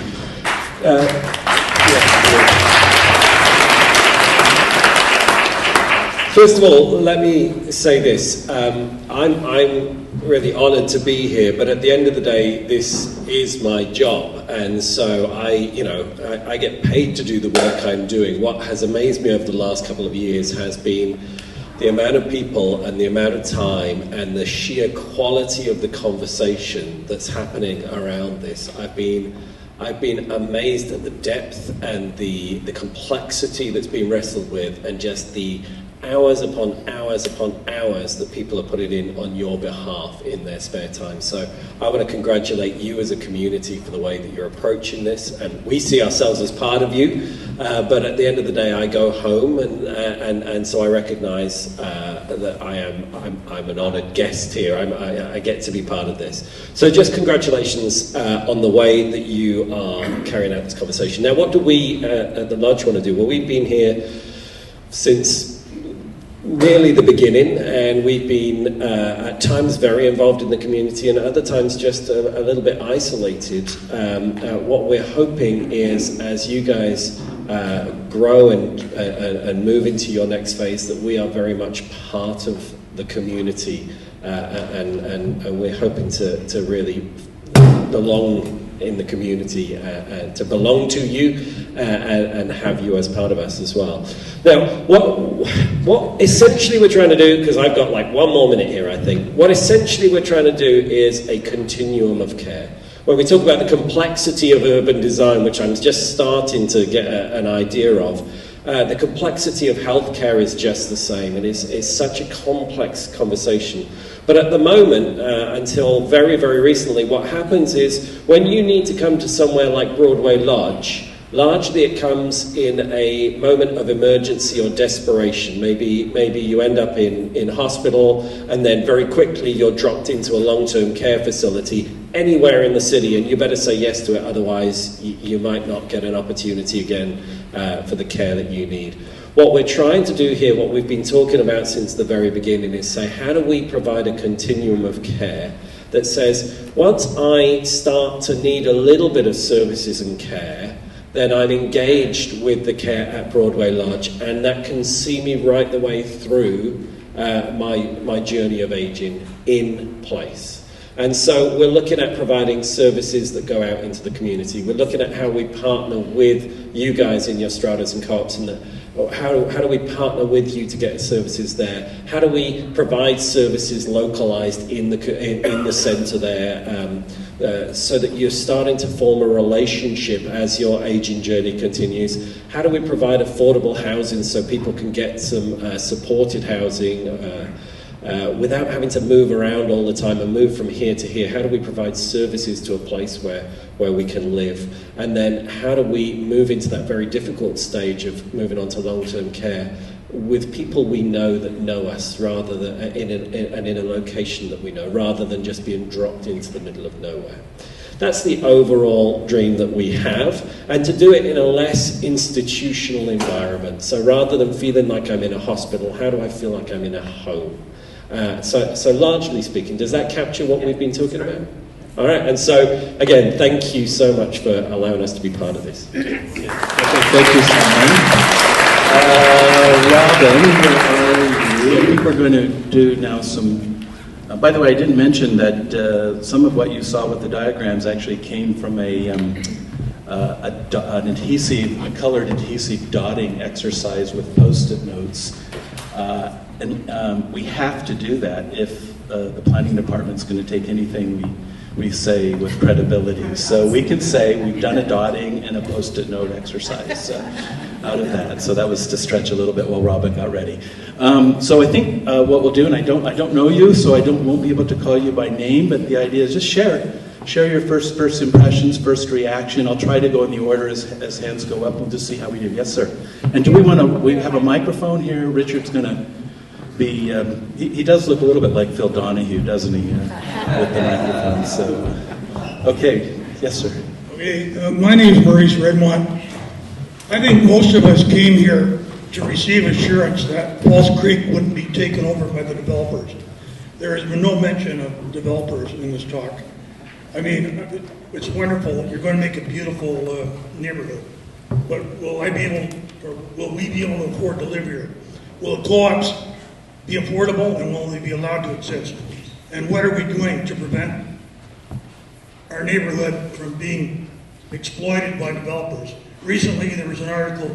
Speaker 5: First of all, let me say this. I'm really honoured to be here, but at the end of the day, this is my job, and so I get paid to do the work I'm doing. What has amazed me over the last couple of years has been the amount of people and the amount of time and the sheer quality of the conversation that's happening around this. I've been amazed at the depth and the complexity that's been wrestled with, and just the hours upon hours upon hours that people are putting in on your behalf in their spare time. So I want to congratulate you as a community for the way that you're approaching this, and we see ourselves as part of you, but at the end of the day I go home, and so I recognise that I'm an honoured guest here. I get to be part of this. So just congratulations on the way that you are carrying out this conversation. Now, what do we at the Lodge want to do? Well, we've been here since nearly the beginning, and we've been at times very involved in the community, and at other times just a little bit isolated. What we're hoping is, as you guys grow and move into your next phase, that we are very much part of the community, and we're hoping to really belong in the community, and to belong to you, and have you as part of us as well. Now, what essentially we're trying to do, because I've got like 1 more minute here, I think, what essentially we're trying to do is a continuum of care. When we talk about the complexity of urban design, which I'm just starting to get an idea of, the complexity of healthcare is just the same, and it's such a complex conversation. But at the moment, until very, very recently, what happens is when you need to come to somewhere like Broadway Lodge, largely it comes in a moment of emergency or desperation. Maybe you end up in hospital, and then very quickly you're dropped into a long-term care facility anywhere in the city, and you better say yes to it, otherwise you might not get an opportunity again for the care that you need. What we're trying to do here, what we've been talking about since the very beginning, is say, how do we provide a continuum of care that says, once I start to need a little bit of services and care, then I'm engaged with the care at Broadway Lodge, and that can see me right the way through my journey of aging in place. And so we're looking at providing services that go out into the community. We're looking at how we partner with you guys in your stratas and co-ops, and how do we partner with you to get services there? How do we provide services localised in the centre there, so that you're starting to form a relationship as your ageing journey continues? How do we provide affordable housing so people can get some supported housing without having to move around all the time and move from here to here? How do we provide services to a place where we can live? And then how do we move into that very difficult stage of moving on to long-term care with people we know that know us, rather than in a location that we know, rather than just being dropped into the middle of nowhere? That's the overall dream that we have, and to do it in a less institutional environment. So rather than feeling like I'm in a hospital, how do I feel like I'm in a home? So largely speaking, does that capture what we've been talking about? All right, and so again, thank you so much for allowing us to be part of this.
Speaker 3: Thank you, Simon. Robin, I think we're going to do now some... by the way, I didn't mention that some of what you saw with the diagrams actually came from an adhesive, a colored adhesive dotting exercise with Post-it notes. And we have to do that if the planning department's going to take anything we say with credibility. So we can say we've done a dotting and a Post-it note exercise out of that. So that was to stretch a little bit while Robin got ready. So I think what we'll do, and I don't know you, so won't be able to call you by name, but the idea is just share your first impressions, first reaction. I'll try to go in the order as hands go up. We'll just see how we do. Yes, sir. And do we have a microphone here? Richard's going to be, he does look a little bit like Phil Donahue, doesn't he, with the microphone? So, okay, yes, sir.
Speaker 2: Okay, my name is Maurice Redmond. I think most of us came here to receive assurance that Falls Creek wouldn't be taken over by the developers. There has been no mention of developers in this talk. I mean, it's wonderful. You're going to make a beautiful neighborhood. But will we be able to afford to live here? Will the co-ops be affordable, and will they be allowed to exist? And what are we doing to prevent our neighborhood from being exploited by developers? Recently, there was an article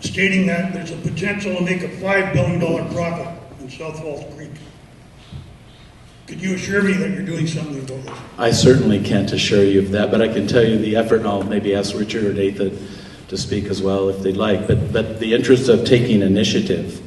Speaker 2: stating that there's a potential to make a $5 billion profit in South Falls Creek. Could you assure me that you're doing something about this?
Speaker 3: I certainly can't assure you of that, but I can tell you the effort, and I'll maybe ask Richard or Nathan to speak as well if they'd like. But the interest of taking initiative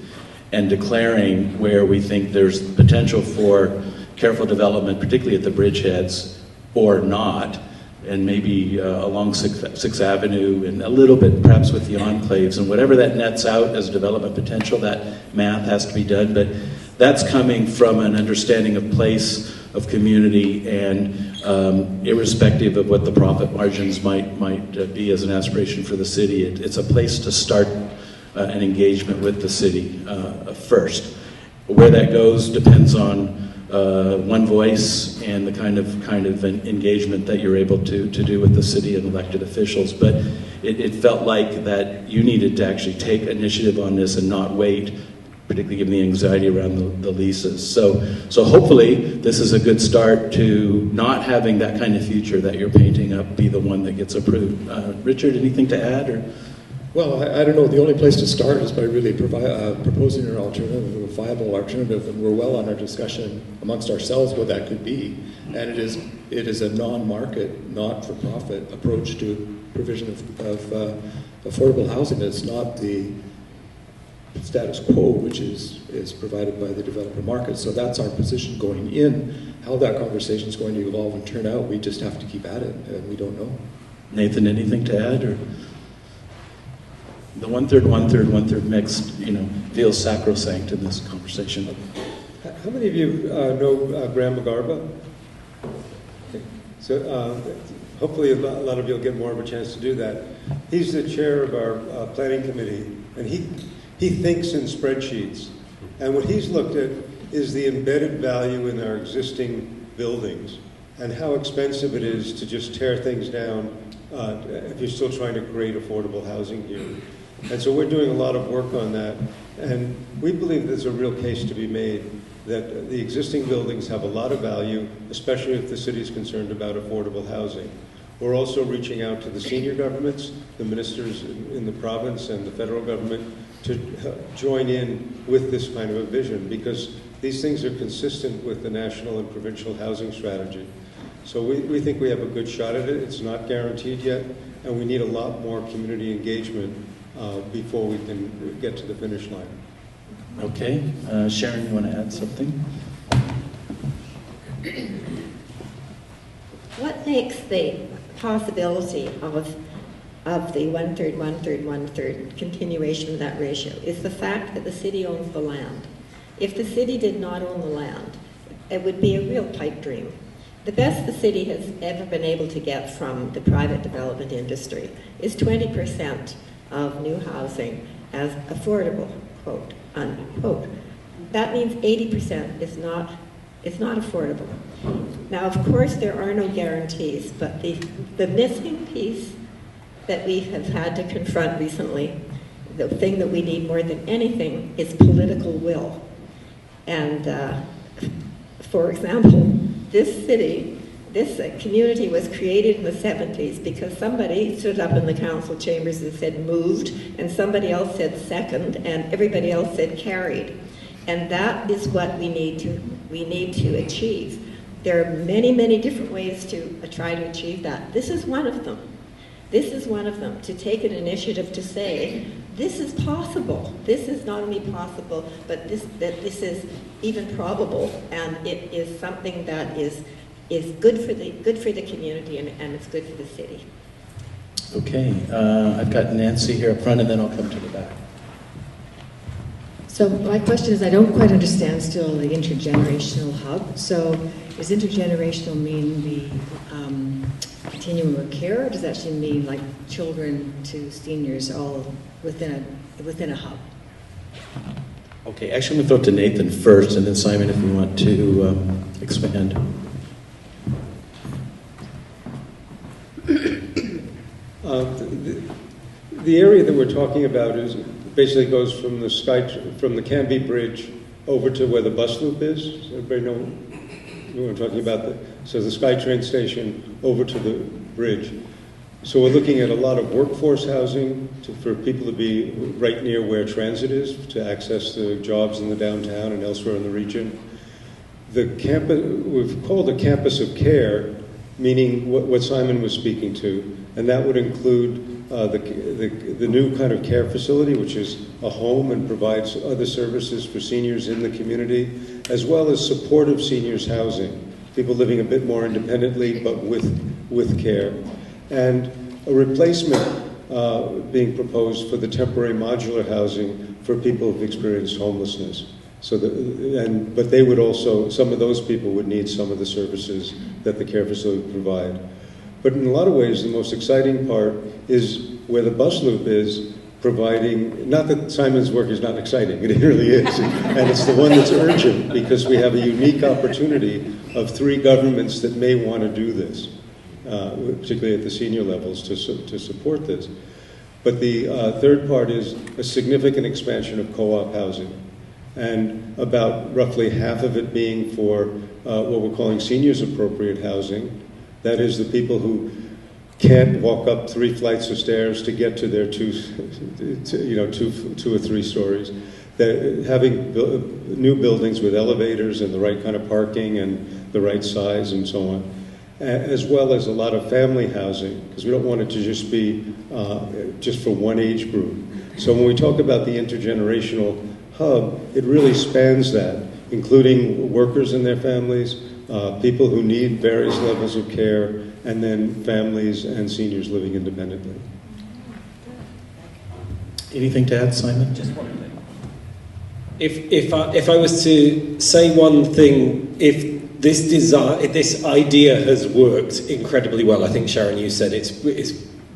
Speaker 3: and declaring where we think there's potential for careful development, particularly at the bridgeheads, or not, and maybe along Sixth Avenue and a little bit perhaps with the enclaves, and whatever that nets out as development potential, that math has to be done. But that's coming from an understanding of place, of community, and irrespective of what the profit margins might be as an aspiration for the city, it's a place to start an engagement with the city first. Where that goes depends on one voice and the kind of an engagement that you're able to do with the city and elected officials. But it felt like that you needed to actually take initiative on this and not wait, particularly given the anxiety around the leases. So hopefully this is a good start to not having that kind of future that you're painting up be the one that gets approved. Richard, anything to add? Or?
Speaker 6: Well, I don't know. The only place to start is by really proposing an alternative, a viable alternative, and we're well on our discussion amongst ourselves what that could be. And it is a non-market, not-for-profit approach to provision of affordable housing. It's not the status quo, which is provided by the developer market. So that's our position going in. How that conversation is going to evolve and turn out, we just have to keep at it, and we don't know.
Speaker 3: Nathan, anything to add? Or the 1/3, 1/3, 1/3 mix, feels sacrosanct in this conversation.
Speaker 7: How many of you know Graham McGarba? Okay. So hopefully a lot of you will get more of a chance to do that. He's the chair of our planning committee, and he thinks in spreadsheets. And what he's looked at is the embedded value in our existing buildings and how expensive it is to just tear things down if you're still trying to create affordable housing here. And so we're doing a lot of work on that. And we believe there's a real case to be made that the existing buildings have a lot of value, especially if the city is concerned about affordable housing. We're also reaching out to the senior governments, the ministers in the province and the federal government to join in with this kind of a vision, because these things are consistent with the national and provincial housing strategy. So we think we have a good shot at it. It's not guaranteed yet, and we need a lot more community engagement before we can get to the finish line.
Speaker 3: Okay. Sharon, you want to add something?
Speaker 1: What makes the possibility of the 1/3, 1/3, 1/3 continuation of that ratio is the fact that the city owns the land. If the city did not own the land, it would be a real pipe dream. The best the city has ever been able to get from the private development industry is 20% of new housing as affordable, quote, unquote. That means 80% is not affordable. Now, of course, there are no guarantees, but the missing piece that we have had to confront recently, the thing that we need more than anything, is political will. And for example, this community was created in the 70s because somebody stood up in the council chambers and said moved, and somebody else said second, and everybody else said carried. And that is what we need to achieve. There are many, many different ways to try to achieve that. This is one of them. This is one of them, to take an initiative to say, this is possible. This is not only possible, but this is even probable, and it is something that is good for the community, and it's good for the city.
Speaker 3: Okay. I've got Nancy here up front, and then I'll come to the back.
Speaker 8: So my question is, I don't quite understand still the intergenerational hub. So does intergenerational mean the continuum of care, or does that actually mean like children to seniors all within a hub?
Speaker 3: Okay, actually I'm going to throw it to Nathan first, and then Simon if you want to expand.
Speaker 7: The area that we're talking about basically goes from the Canby Bridge over to where the bus loop is. Does everybody know what I'm talking about? So the SkyTrain station over to the bridge. So we're looking at a lot of workforce housing for people to be right near where transit is, to access the jobs in the downtown and elsewhere in the region. The campus, we've called a campus of care, meaning what Simon was speaking to, and that would include the new kind of care facility, which is a home and provides other services for seniors in the community, as well as supportive seniors housing, people living a bit more independently but with care. And a replacement being proposed for the temporary modular housing for people who've experienced homelessness. But they would also, some of those people would need some of the services that the care facility would provide. But in a lot of ways, the most exciting part is where the bus loop is providing, not that Simon's work is not exciting, it really is, and it's the one that's urgent because we have a unique opportunity of 3 governments that may want to do this, particularly at the senior levels, to support this. But the third part is a significant expansion of co-op housing, and about roughly half of it being for what we're calling seniors appropriate housing. That is the people who can't walk up 3 flights of stairs to get to their 2 or 3 stories. They're having new buildings with elevators and the right kind of parking and the right size and so on, as well as a lot of family housing, because we don't want it to just be just for one age group. So when we talk about the intergenerational hub, it really spans that, including workers and their families, people who need various levels of care, and then families and seniors living independently.
Speaker 3: Anything to add, Simon?
Speaker 5: Just one thing. If I was to say one thing, if this idea has worked incredibly well, I think, Sharon, you said it's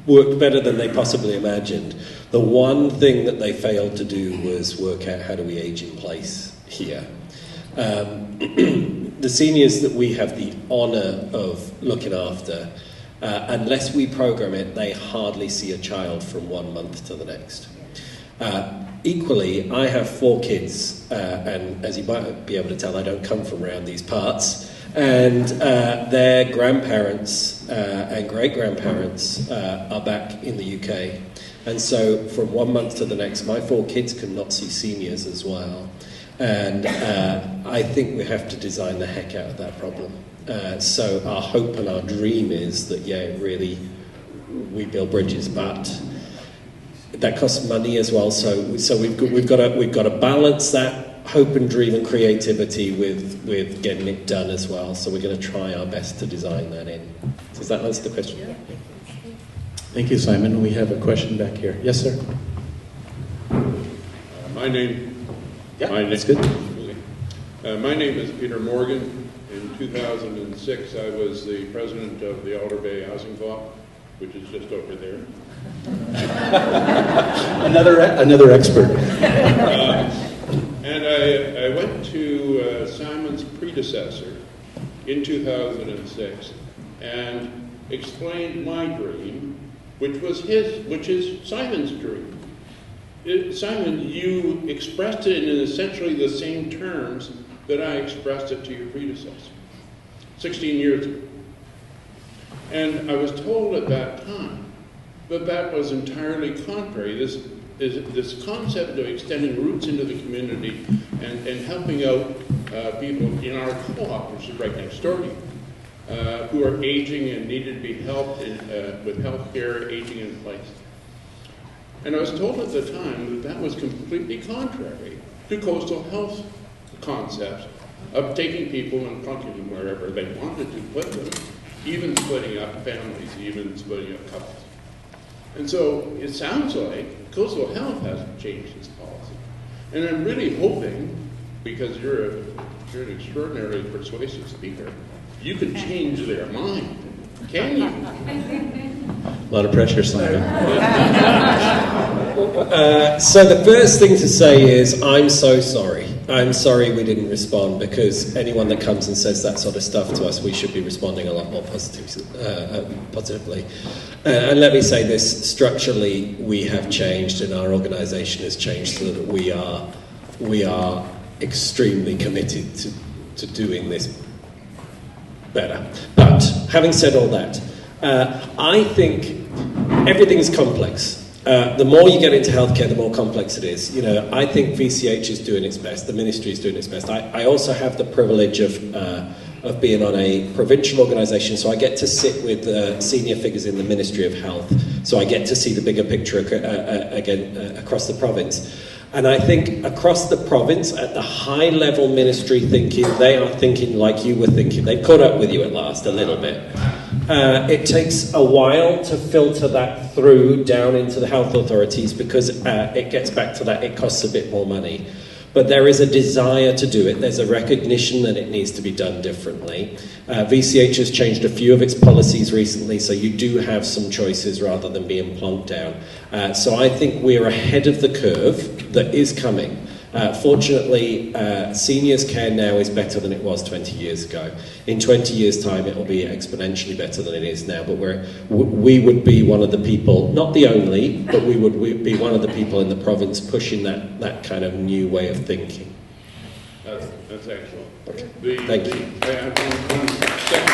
Speaker 5: worked better than they possibly imagined. The one thing that they failed to do was work out how do we age in place here. The seniors that we have the honour of looking after, unless we program it, they hardly see a child from 1 month to the next. Equally, I have 4 kids, and as you might be able to tell, I don't come from around these parts, and their grandparents and great-grandparents are back in the UK. And so from 1 month to the next, my 4 kids cannot see seniors as well. And I think we have to design the heck out of that problem. So our hope and our dream is that, really, we build bridges, but that costs money as well. So we've got to balance that hope and dream and creativity with getting it done as well. So we're going to try our best to design that in. Does that answer the question? Yeah.
Speaker 3: Thank you, Simon. We have a question back here. Yes, sir.
Speaker 9: That's good. My name is Peter Morgan. In 2006, I was the president of the Alder Bay Housing Co-op, which is just over there.
Speaker 3: another expert.
Speaker 9: And I went to Simon's predecessor in 2006 and explained my dream, which is Simon's dream. Simon, you expressed it in essentially the same terms that I expressed it to your predecessor 16 years ago. And I was told at that time that was entirely contrary. This concept of extending roots into the community and helping out people in our co-op, which is right next door to you, who are aging and needed to be helped with health care, aging in place. And I was told at the time that was completely contrary to coastal health concepts of taking people and plunking them wherever they wanted to put them, even splitting up families, even splitting up couples. And so it sounds like coastal health hasn't changed its policy. And I'm really hoping, because you're an extraordinarily persuasive speaker, you can change their mind. Can you?
Speaker 3: A lot of pressure, Simon.
Speaker 5: So the first thing to say is, I'm so sorry. I'm sorry we didn't respond, because anyone that comes and says that sort of stuff to us, we should be responding a lot more positively. And let me say this, structurally, we have changed and our organisation has changed so that we are extremely committed to doing this better. But having said all that, I think everything is complex. The more you get into healthcare, the more complex it is. I think VCH is doing its best. The ministry is doing its best. I also have the privilege of being on a provincial organisation, so I get to sit with senior figures in the Ministry of Health. So I get to see the bigger picture across the province. And I think across the province, at the high-level ministry thinking, they are thinking like you were thinking. They've caught up with you at last a little bit. It takes a while to filter that through down into the health authorities because it gets back to that, it costs a bit more money. But there is a desire to do it. There's a recognition that it needs to be done differently. VCH has changed a few of its policies recently, so you do have some choices rather than being plonked down. So I think we're ahead of the curve that is coming. Fortunately, seniors care now is better than it was 20 years ago. In 20 years' time, it will be exponentially better than it is now. But we would be one of the people, not the only, but we would be one of the people in the province pushing that kind of new way of thinking.
Speaker 9: That's excellent.
Speaker 5: Okay.
Speaker 9: Thank you. I have one second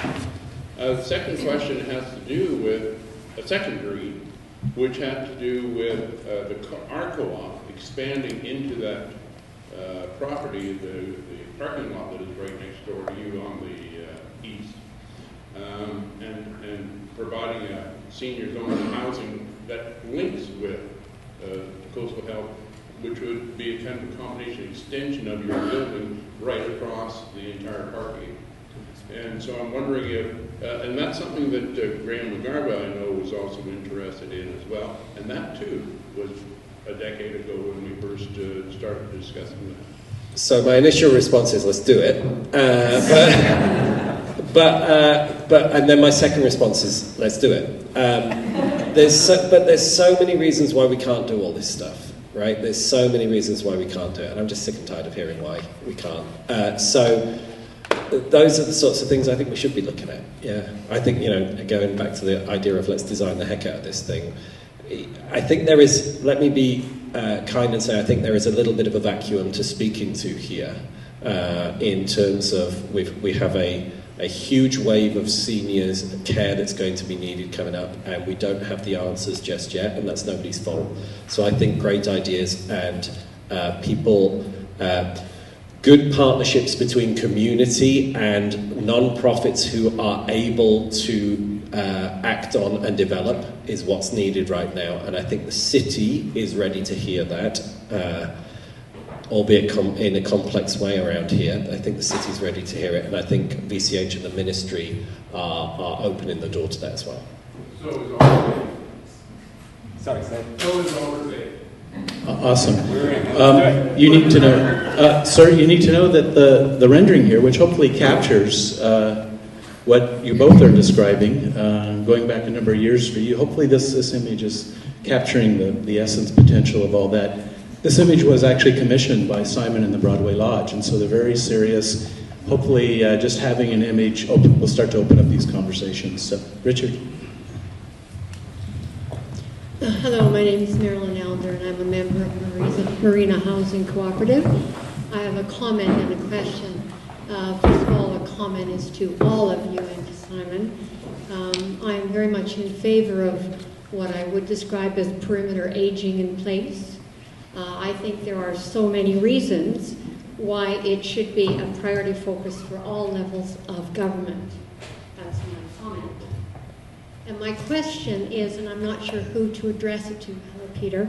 Speaker 9: question. The second question has to do with a second dream, which had to do with our co-op expanding into that property, the parking lot that is right next door to you on the east, and providing a seniors-only housing that links with Coastal Health, which would be a kind of a combination extension of your building right across the entire parking. And so I'm wondering if, and that's something that Graham McGarva, I know, was also interested in as well. And that, too, was a decade ago when we first started discussing that.
Speaker 5: So my initial response is, let's do it. And then my second response is, let's do it. There's so many reasons why we can't do all this stuff, right? There's so many reasons why we can't do it. And I'm just sick and tired of hearing why we can't. Those are the sorts of things I think we should be looking at. Yeah, I think, going back to the idea of let's design the heck out of this thing, I think there is, let me be kind and say, I think there is a little bit of a vacuum to speak into here in terms of we have a huge wave of seniors care that's going to be needed coming up, and we don't have the answers just yet, and that's nobody's fault. So I think great ideas and people... good partnerships between community and non-profits who are able to act on and develop is what's needed right now. And I think the city is ready to hear that, albeit in a complex way around here. I think the city's ready to hear it, and I think VCH and the ministry are opening the door to that as well.
Speaker 4: So is Overbay.
Speaker 7: Sorry, Sam.
Speaker 4: So is Overbay.
Speaker 3: Awesome. You need to know, sir, you need to know that the rendering here, which hopefully captures what you both are describing, going back a number of years for you, hopefully this image is capturing the essence potential of all that. This image was actually commissioned by Simon and the Broadway Lodge, and so they're very serious. Hopefully just having an image will start to open up these conversations. So, Richard.
Speaker 10: Hello, my name is Marilyn Elder, and I'm a member of Marina Housing Cooperative. I have a comment and a question. First of all, a comment is to all of you and to Simon. I am very much in favor of what I would describe as perimeter aging in place. I think there are so many reasons why it should be a priority focus for all levels of government. That's my comment. And my question is, and I'm not sure who to address it to, hello Peter,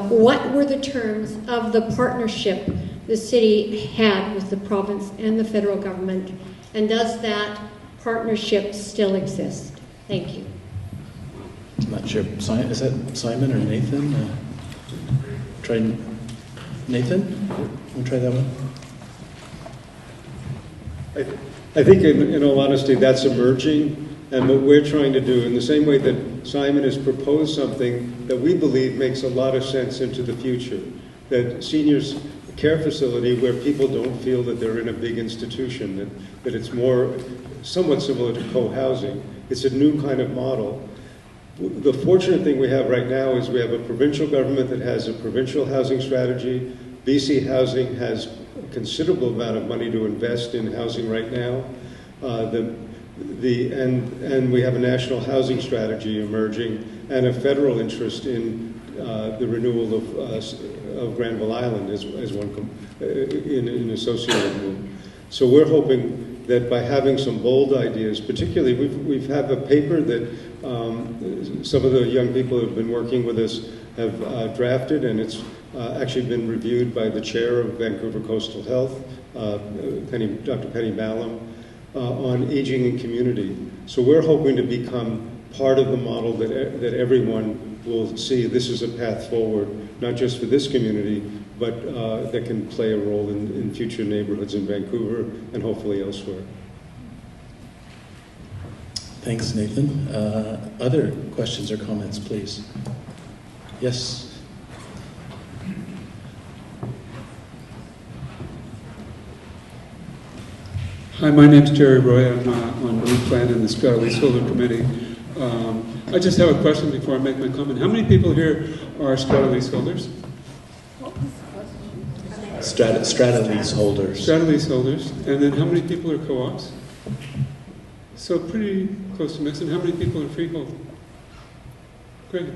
Speaker 10: what were the terms of the partnership the city had with the province and the federal government, and does that partnership still exist? Thank you.
Speaker 3: I'm not sure. Is that Simon or Nathan? Try Nathan? Want to try that one?
Speaker 7: I think, in all honesty, that's emerging. And what we're trying to do, in the same way that Simon has proposed something that we believe makes a lot of sense into the future, that seniors care facility where people don't feel that they're in a big institution, that it's more somewhat similar to co-housing. It's a new kind of model. The fortunate thing we have right now is we have a provincial government that has a provincial housing strategy. BC Housing has a considerable amount of money to invest in housing right now. And we have a national housing strategy emerging and a federal interest in the renewal of Granville Island as one in associated with. So we're hoping that by having some bold ideas, particularly we've have a paper that some of the young people who have been working with us have drafted, and it's actually been reviewed by the chair of Vancouver Coastal Health, Dr. Penny Ballum, on aging in community. So we're hoping to become part of the model that everyone will see this is a path forward, not just for this community, but that can play a role in future neighborhoods in Vancouver and hopefully elsewhere.
Speaker 3: Thanks, Nathan. Other questions or comments, please? Yes.
Speaker 11: Hi, my name's Jerry Roy. I'm on RePlan and the Strata Leaseholder Committee. I just have a question before I make my comment. How many people here are Strata leaseholders?
Speaker 3: Strata leaseholders.
Speaker 11: Strata leaseholders. And then how many people are co-ops? So pretty close to mixed. And how many people are freehold? Great.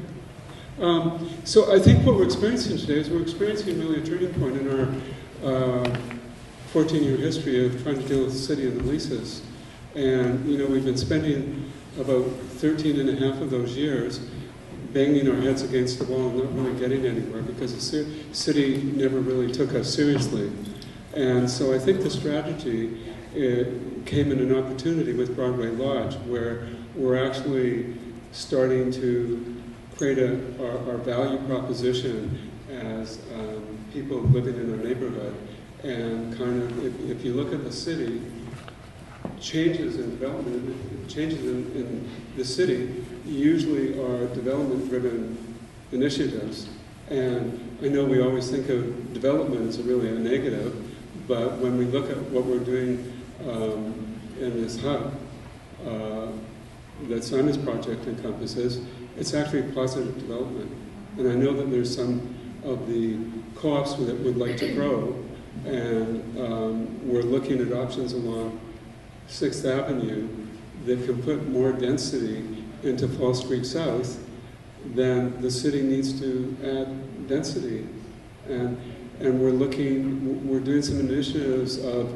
Speaker 11: So I think what we're experiencing today is we're experiencing really a turning point in our 14-year history of trying to deal with the city and the leases. And, you know, we've been spending about 13 and a half of those years banging our heads against the wall and not really getting anywhere because the city never really took us seriously. And so I think the strategy came in an opportunity with Broadway Lodge where we're actually starting to create our value proposition as people living in our neighborhood. And kind of, if you look at the city, changes in development, changes in the city usually are development-driven initiatives. And I know we always think of development as really a negative, but when we look at what we're doing in this hub that Simon's project encompasses, it's actually positive development. And I know that there's some of the co-ops that would like to grow, and we're looking at options along 6th Avenue that can put more density into Falls Creek South, then the city needs to add density. And we're doing some initiatives of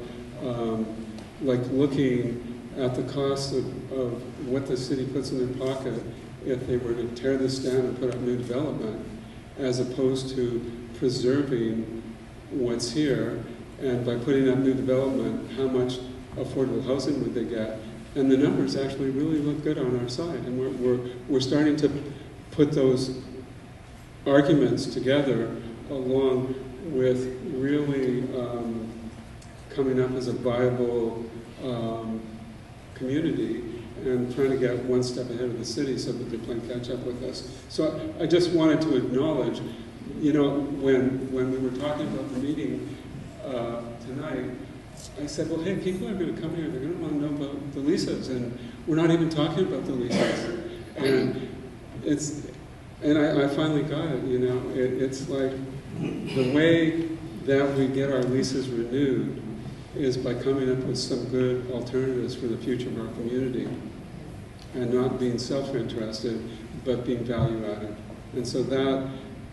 Speaker 11: like looking at the cost of what the city puts in their pocket if they were to tear this down and put up new development, as opposed to preserving what's here, and by putting up new development, how much affordable housing would they get? And the numbers actually really look good on our side, and we're starting to put those arguments together along with really coming up as a viable community and trying to get one step ahead of the city so that they're playing catch up with us. So I just wanted to acknowledge, you know, when we were talking about the meeting tonight, I said, well, hey, people are going to come here, they're going to want to know about the leases, and we're not even talking about the leases. And I finally got it, you know. It's like the way that we get our leases renewed is by coming up with some good alternatives for the future of our community, and not being self-interested, but being value-added. And so that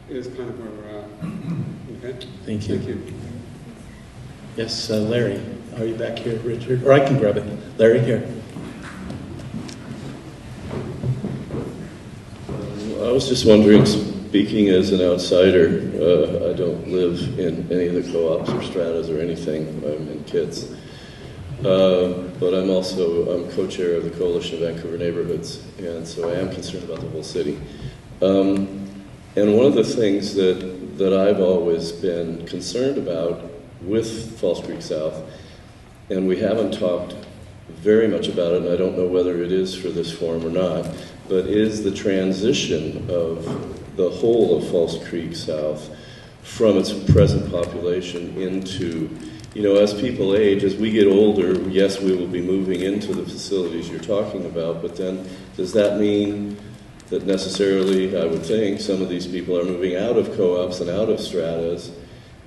Speaker 11: is kind of where we're at. Okay?
Speaker 3: Thank you.
Speaker 11: Thank you.
Speaker 3: Yes, Larry, are you back here, Richard? Or I can grab it. Larry, here.
Speaker 12: I was just wondering, speaking as an outsider, I don't live in any of the co-ops or stratas or anything. I'm in KITS. But I'm co-chair of the Coalition of Vancouver Neighborhoods, and so I am concerned about the whole city. And one of the things that I've always been concerned about with Falls Creek South, and we haven't talked very much about it, and I don't know whether it is for this forum or not, but is the transition of the whole of Falls Creek South from its present population into, you know, as people age, as we get older, yes, we will be moving into the facilities you're talking about, but then does that mean that necessarily, I would think, some of these people are moving out of co-ops and out of stratas,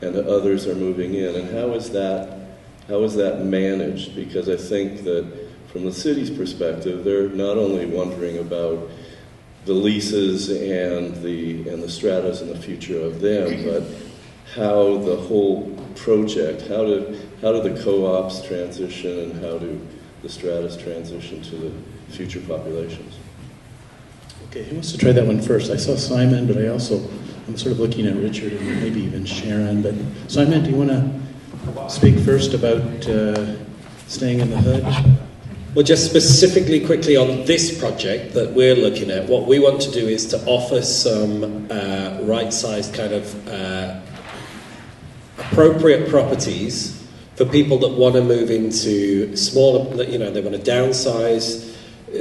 Speaker 12: and others are moving in? And how is that managed? Because I think that from the city's perspective, they're not only wondering about the leases and the stratas and the future of them, but how the whole project, how do the co-ops transition and how do the stratas transition to the future populations?
Speaker 3: Okay, who wants to try that one first? I saw Simon, but I'm sort of looking at Richard and maybe even Sharon. But Simon, do you want to speak first about staying in the hood?
Speaker 5: Well, just specifically quickly on this project that we're looking at, what we want to do is to offer some right-sized kind of appropriate properties for people that want to move into smaller, they want to downsize.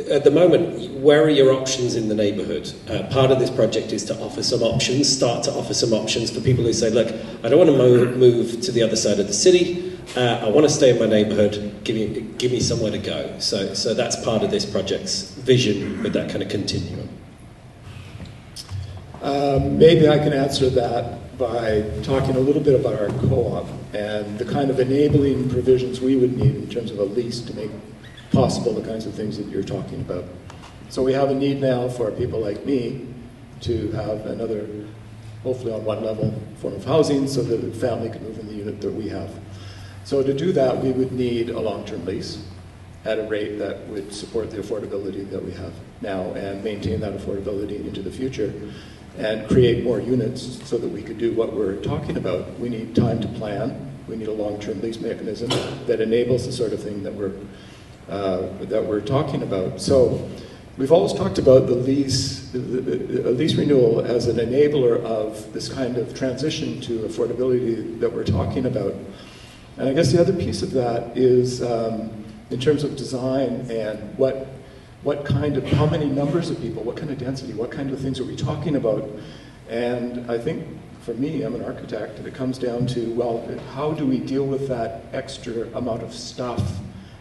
Speaker 5: At the moment, where are your options in the neighbourhood? Part of this project is to offer some options, start to offer some options for people who say, look, I don't want to move to the other side of the city. I want to stay in my neighbourhood. Give me somewhere to go. So that's part of this project's vision with that kind of continuum.
Speaker 6: Maybe I can answer that by talking a little bit about our co-op and the kind of enabling provisions we would need in terms of a lease to make possible the kinds of things that you're talking about. So we have a need now for people like me to have another, hopefully on one level, form of housing so that the family can move in the unit that we have. So to do that, we would need a long-term lease at a rate that would support the affordability that we have now and maintain that affordability into the future and create more units so that we could do what we're talking about. We need time to plan. We need a long-term lease mechanism that enables the sort of thing that we're talking about. So we've always talked about the lease renewal as an enabler of this kind of transition to affordability that we're talking about. And I guess the other piece of that is in terms of design and how many numbers of people, what kind of density, what kind of things are we talking about? And I think for me, I'm an architect, and it comes down to, well, how do we deal with that extra amount of stuff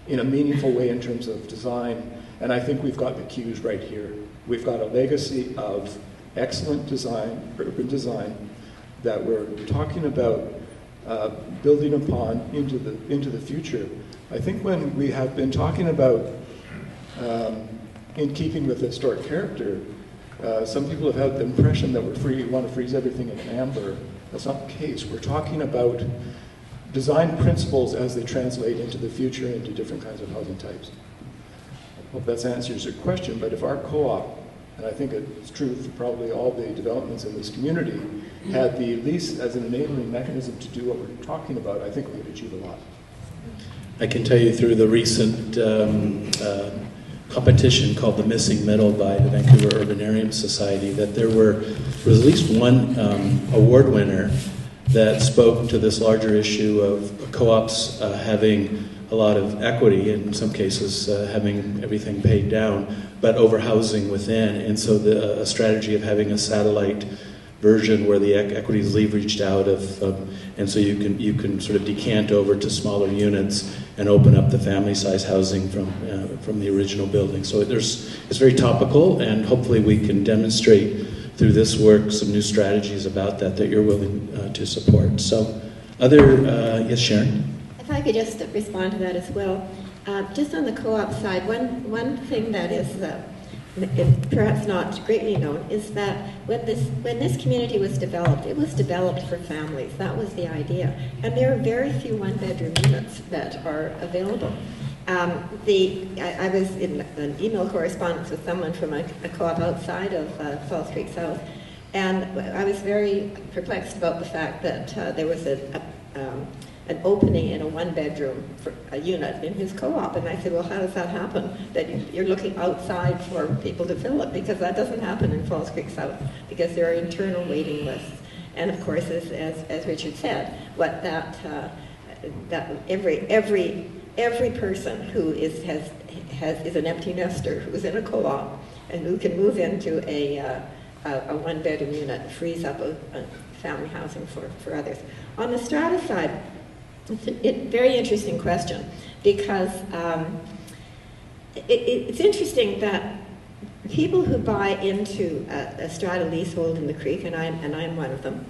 Speaker 6: in a meaningful way in terms of design? And I think we've got the cues right here. We've got a legacy of excellent design, urban design, that we're talking about building upon into the future. I think when we have been talking about, in keeping with historic character, some people have had the impression that we want to freeze everything in amber. That's not the case. We're talking about design principles as they translate into the future into different kinds of housing types. I hope that answers your question, but if our co-op, and I think it's true for probably all the developments in this community, had the lease as an enabling mechanism to do what we're talking about, I think we could achieve a lot.
Speaker 3: I can tell you through the recent competition called the Missing Middle by the Vancouver Urbanarium Society that there was at least one award winner that spoke to this larger issue of co-ops having a lot of equity, in some cases having everything paid down, but overhousing within. And so a strategy of having a satellite version where the equity is leveraged out of, and so you can sort of decant over to smaller units and open up the family-size housing from the original building. So it's very topical, and hopefully we can demonstrate through this work some new strategies about that you're willing to support. So, yes, Sharon?
Speaker 1: If I could just respond to that as well. Just on the co-op side, one thing that is perhaps not greatly known is that when this community was developed, it was developed for families. That was the idea. And there are very few one-bedroom units that are available. I was in an email correspondence with someone from a co-op outside of Falls Creek South, and I was very perplexed about the fact that there was an opening in a one-bedroom unit in his co-op. And I said, well, how does that happen? That you're looking outside for people to fill it, because that doesn't happen in Falls Creek South, because there are internal waiting lists. And of course, as Richard said, what that every person who is an empty nester, who's in a co-op, and who can move into a one-bedroom unit, frees up a family housing for others. On the strata side, it's a very interesting question, because it's interesting that people who buy into a strata leasehold in the Creek, and I'm one of them,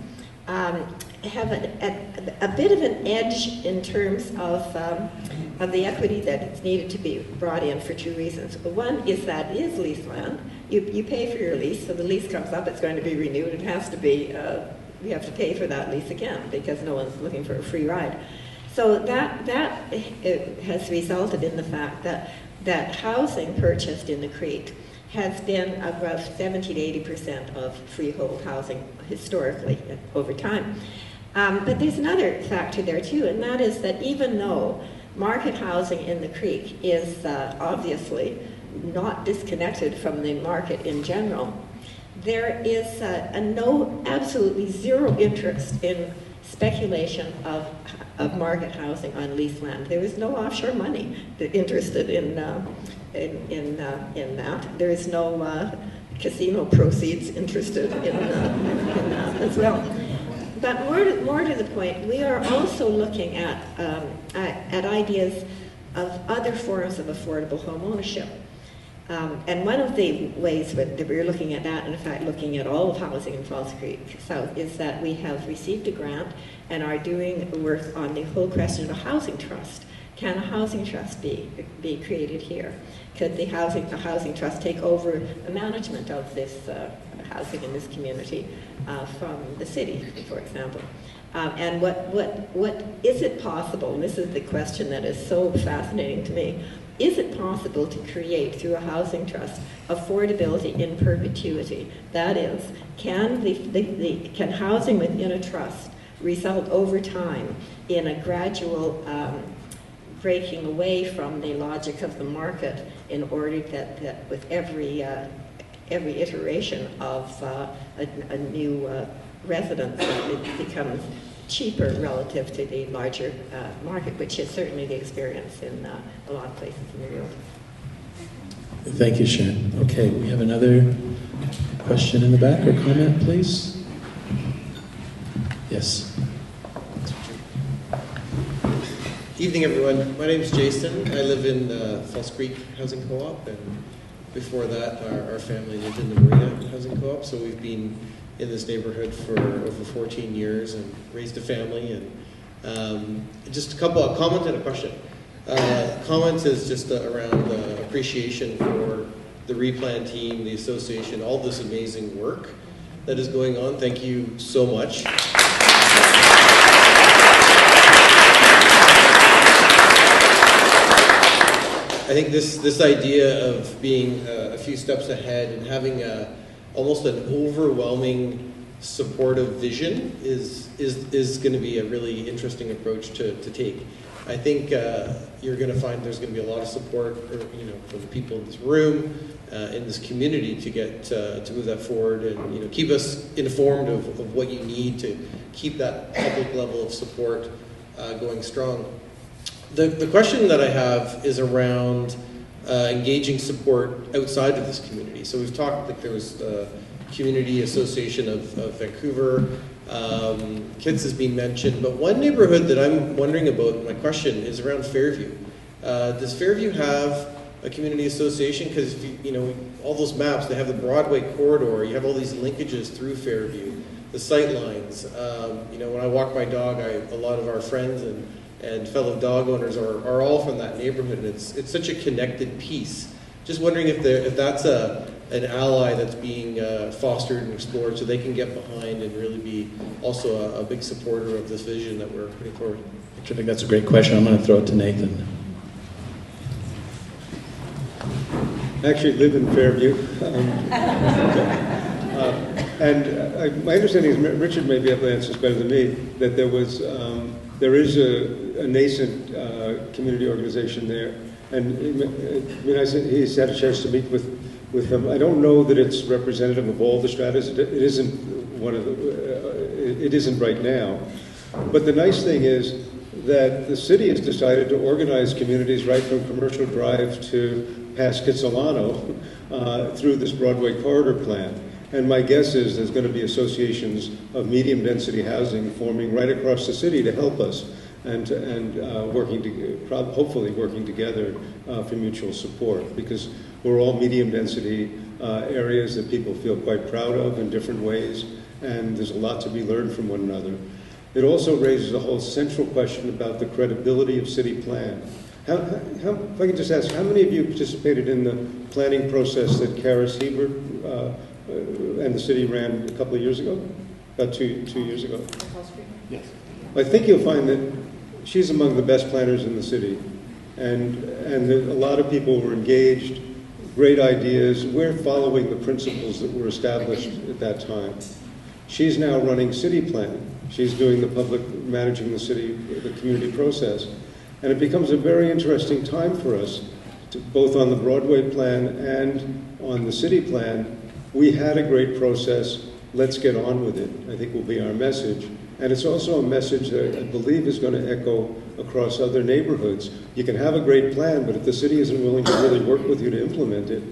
Speaker 1: have a bit of an edge in terms of the equity that is needed to be brought in for two reasons. One is that it is lease land. You pay for your lease, so the lease comes up, it's going to be renewed, it has to be, you have to pay for that lease again because no one's looking for a free ride. So that has resulted in the fact that housing purchased in the Creek has been about 70 to 80% of freehold housing historically over time. But there's another factor there too, and that is that even though market housing in the Creek is obviously not disconnected from the market in general, there is absolutely zero interest in speculation of market housing on leased land. There is no offshore money interested in that. There is no casino proceeds interested in that as well. But more to the point, we are also looking at ideas of other forms of affordable home ownership. And one of the ways that we're looking at that, and in fact looking at all of housing in Falls Creek South, is that we have received a grant and are doing work on the whole question of a housing trust. Can a housing trust be created here? Could the housing trust take over the management of this housing in this community from the city, for example? And what is it possible, and this is the question that is so fascinating to me, is it possible to create, through a housing trust, affordability in perpetuity? That is, can housing within a trust result over time in a gradual breaking away from the logic of the market in order that with every iteration of a new residence, it becomes cheaper relative to the larger market, which is certainly the experience in a lot of places in the world.
Speaker 3: Thank you, Sharon. Okay, we have another question in the back or comment, please? Yes.
Speaker 13: Evening, everyone. My name is Jason. I live in Falls Creek Housing Co-op, and before that, our family lived in the Marina Housing Co-op, so we've been in this neighborhood for over 14 years and raised a family. And just a couple of comments and a question. Comments is just around appreciation for the RePlan team, the association, all this amazing work that is going on. Thank you so much. I think this idea of being a few steps ahead and having almost an overwhelming supportive vision is going to be a really interesting approach to take. I think you're going to find there's going to be a lot of support, for the people in this room, in this community to get to move that forward, and keep us informed of what you need to keep that public level of support going strong. The question that I have is around engaging support outside of this community. So we've talked that there was the Community Association of Vancouver, Kids has been mentioned, but one neighborhood that I'm wondering about, my question is around Fairview. Does Fairview have a community association? Because all those maps, they have the Broadway corridor, you have all these linkages through Fairview, the sight lines. When I walk my dog, a lot of our friends and fellow dog owners are all from that neighborhood, and it's such a connected piece. Just wondering if that's an ally that's being fostered and explored so they can get behind and really be also a big supporter of this vision that we're putting forward.
Speaker 3: I think that's a great question. I'm going to throw it to Nathan.
Speaker 7: I actually live in Fairview. And my understanding is, Richard may be able to answer this better than me, that there is a nascent community organization there. And he's had a chance to meet with them. I don't know that it's representative of all the stratas. It isn't right now. But the nice thing is that the city has decided to organize communities right from Commercial Drive to past Kitsilano through this Broadway corridor plan. And my guess is there's going to be associations of medium density housing forming right across the city to help us and hopefully working together for mutual support, because we're all medium density areas that people feel quite proud of in different ways, and there's a lot to be learned from one another. It also raises a whole central question about the credibility of city plan. If I can just ask, how many of you participated in the planning process that Karis Hebert and the city ran a couple of years ago? About two years ago?
Speaker 3: Yes.
Speaker 7: I think you'll find that she's among the best planners in the city. And a lot of people were engaged, great ideas. We're following the principles that were established at that time. She's now running city plan. She's doing the public, managing the city, the community process. And it becomes a very interesting time for us, both on the Broadway plan and on the city plan. We had a great process. Let's get on with it, I think will be our message. And it's also a message that I believe is going to echo across other neighborhoods. You can have a great plan, but if the city isn't willing to really work with you to implement it,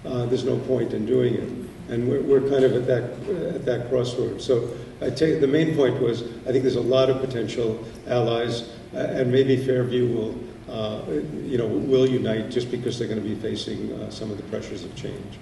Speaker 7: there's no point in doing it. And we're kind of at that crossroads. So the main point was, I think there's a lot of potential allies, and maybe Fairview will unite just because they're going to be facing some of the pressures of change.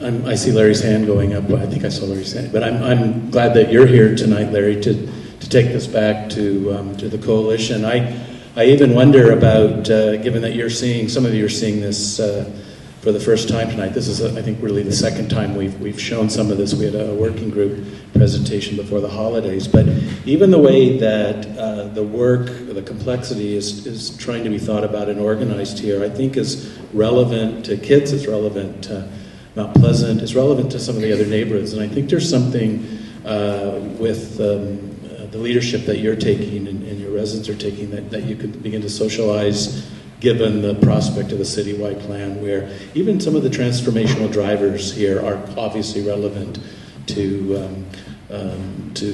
Speaker 3: I see Larry's hand going up. I think I saw Larry's hand, but I'm glad that you're here tonight, Larry, to take this back to the coalition. I even wonder about, given that some of you are seeing this for the first time tonight. This is, I think, really the second time we've shown some of this. We had a working group presentation before the holidays, but even the way that the work, the complexity is trying to be thought about and organized here, I think is relevant to kids. It's relevant to Mount Pleasant, is relevant to some of the other neighborhoods. And I think there's something with the leadership that you're taking and your residents are taking that you could begin to socialize, given the prospect of the citywide plan, where even some of the transformational drivers here are obviously relevant to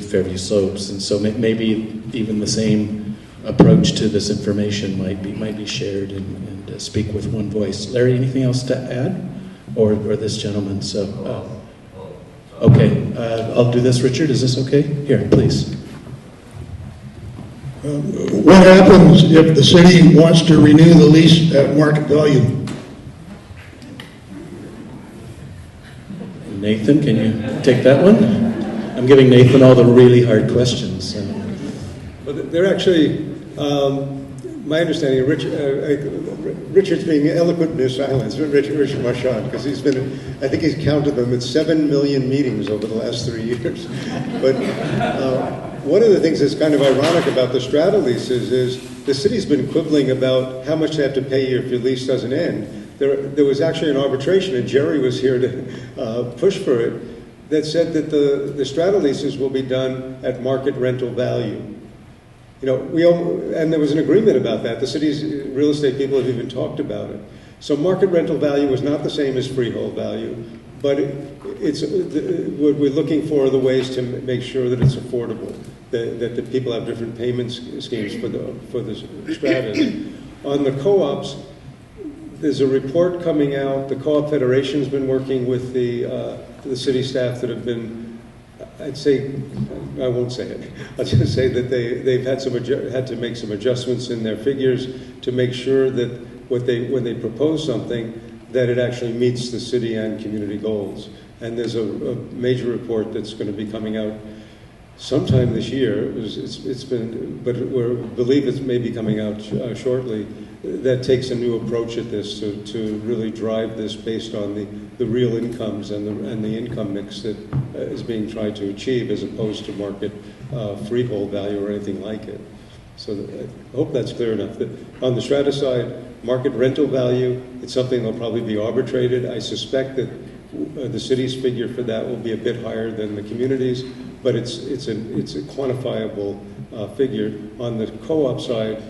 Speaker 3: Fairview Slopes. And so maybe even the same approach to this information might be shared and speak with one voice. Larry, anything else to add? Or this gentleman, so, okay, I'll do this, Richard, is this okay? Here, please.
Speaker 2: What happens if the city wants to renew the lease at market value?
Speaker 3: Nathan, can you take that one? I'm giving Nathan all the really hard questions.
Speaker 7: Well, they're actually, my understanding, Richard's being eloquent in his silence, Richard Marchand, because he's been, I think he's counted them at 7 million meetings over the last 3 years. But one of the things that's kind of ironic about the strata leases is the city's been quibbling about how much they have to pay you if your lease doesn't end. There was actually an arbitration, and Jerry was here to push for it, that said that the strata leases will be done at market rental value. You know, and there was an agreement about that. The city's real estate people have even talked about it. So market rental value is not the same as freehold value, but we're looking for the ways to make sure that it's affordable, that the people have different payment schemes for the strata. On the co-ops, there's a report coming out. The Co-op Federation's been working with the city staff that have been, I'd say, I won't say it. I'll just say that they've had to make some adjustments in their figures to make sure that when they propose something, that it actually meets the city and community goals. And there's a major report that's going to be coming out sometime this year. It's been, but we believe it may be coming out shortly. That takes a new approach at this to really drive this based on the real incomes and the income mix that is being tried to achieve, as opposed to market freehold value or anything like it. So I hope that's clear enough. That on the strata side, market rental value, it's something that'll probably be arbitrated. I suspect that the city's figure for that will be a bit higher than the community's, but it's a quantifiable figure. On the co-op side,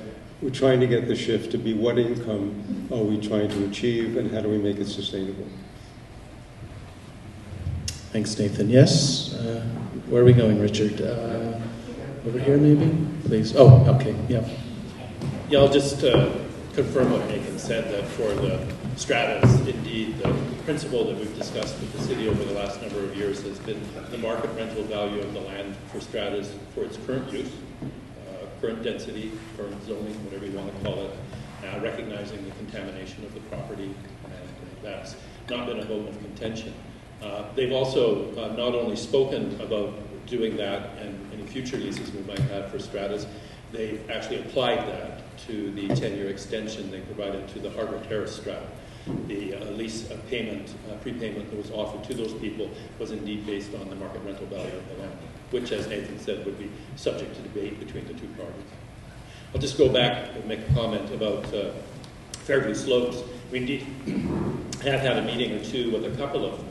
Speaker 7: we're trying to get the shift to be what income are we trying to achieve and how do we make it sustainable.
Speaker 3: Thanks, Nathan. Yes? Where are we going, Richard? Over here, maybe? Please. Oh, okay. Yeah.
Speaker 14: Yeah, I'll just confirm what Nathan said, that for the stratas, indeed, the principle that we've discussed with the city over the last number of years has been the market rental value of the land for stratas for its current use, current density, current zoning, whatever you want to call it, recognizing the contamination of the property, and that's not been a vote of contention. They've also not only spoken about doing that and any future leases we might have for stratas, they've actually applied that to the 10-year extension they provided to the Harbour Terrace strata. The lease payment, prepayment that was offered to those people was indeed based on the market rental value of the land, which, as Nathan said, would be subject to debate between the two parties. I'll just go back and make a comment about Fairview Slopes. We indeed have had a meeting or two with a couple of